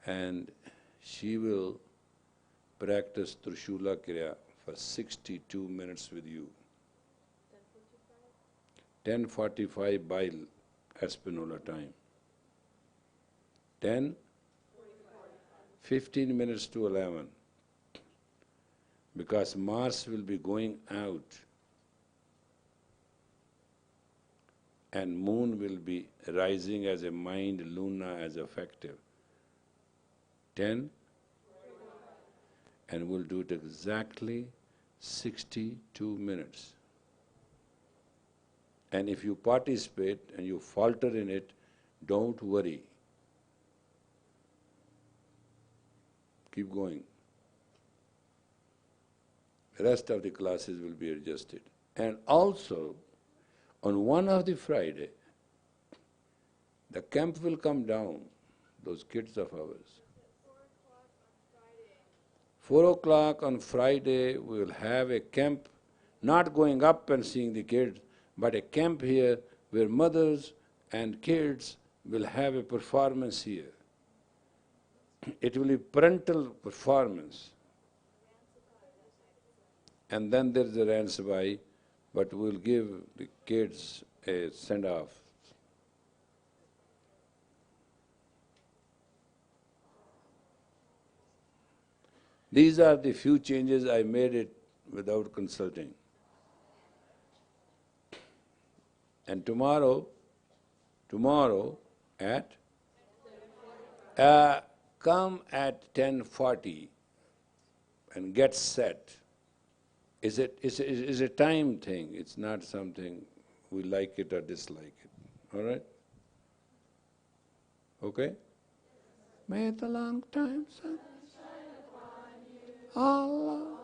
And she will practice Tрешула Крийя for 62 minutes with you. 10:45 by Espanola time. 15 minutes to 11. Because Mars will be going out and moon will be rising as a mind, Luna as effective. 10, and we'll do it exactly 62 minutes. And if you participate and you falter in it, don't worry. Keep going. The rest of the classes will be adjusted. And also, on one of the Friday, the camp will come down, those kids of ours. 4 o'clock on Friday, we will have a camp, not going up and seeing the kids, but a camp here where mothers and kids will have a performance here. It will be parental performance. And then there is a Ransabai, but we'll give the kids a send-off. These are the few changes. I made it without consulting. And tomorrow at come at 10:40 and get set. Is a time thing. It's not something we like it or dislike it. All right? Okay? May the long time sun Allah.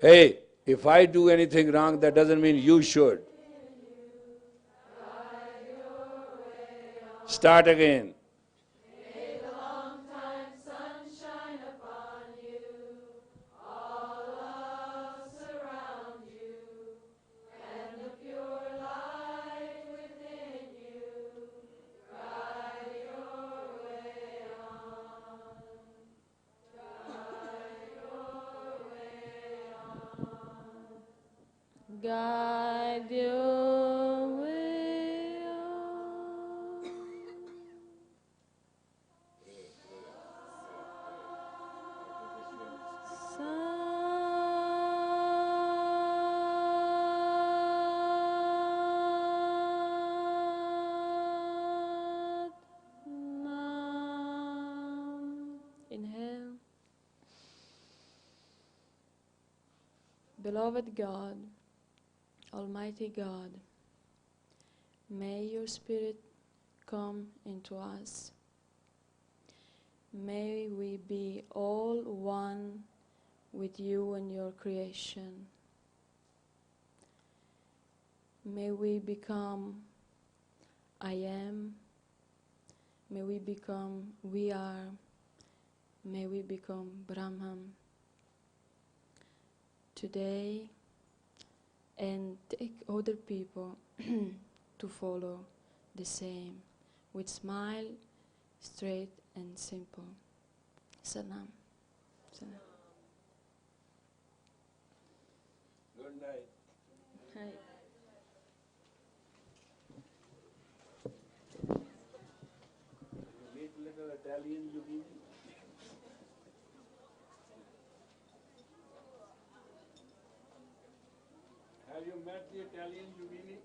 Hey, if I do anything wrong, that doesn't mean you should. Start again. Guide your way on. Satnam. Inhale. Beloved God, Almighty God, may your Spirit come into us. May we be all one with you and your creation. May we become I am. May we become we are. May we become Brahman. Today, and take other people to follow the same, with smile, straight and simple. Salam. Salam. Good night. Hi. Meet little Italian Yogi. Have you met the Italian Yogi?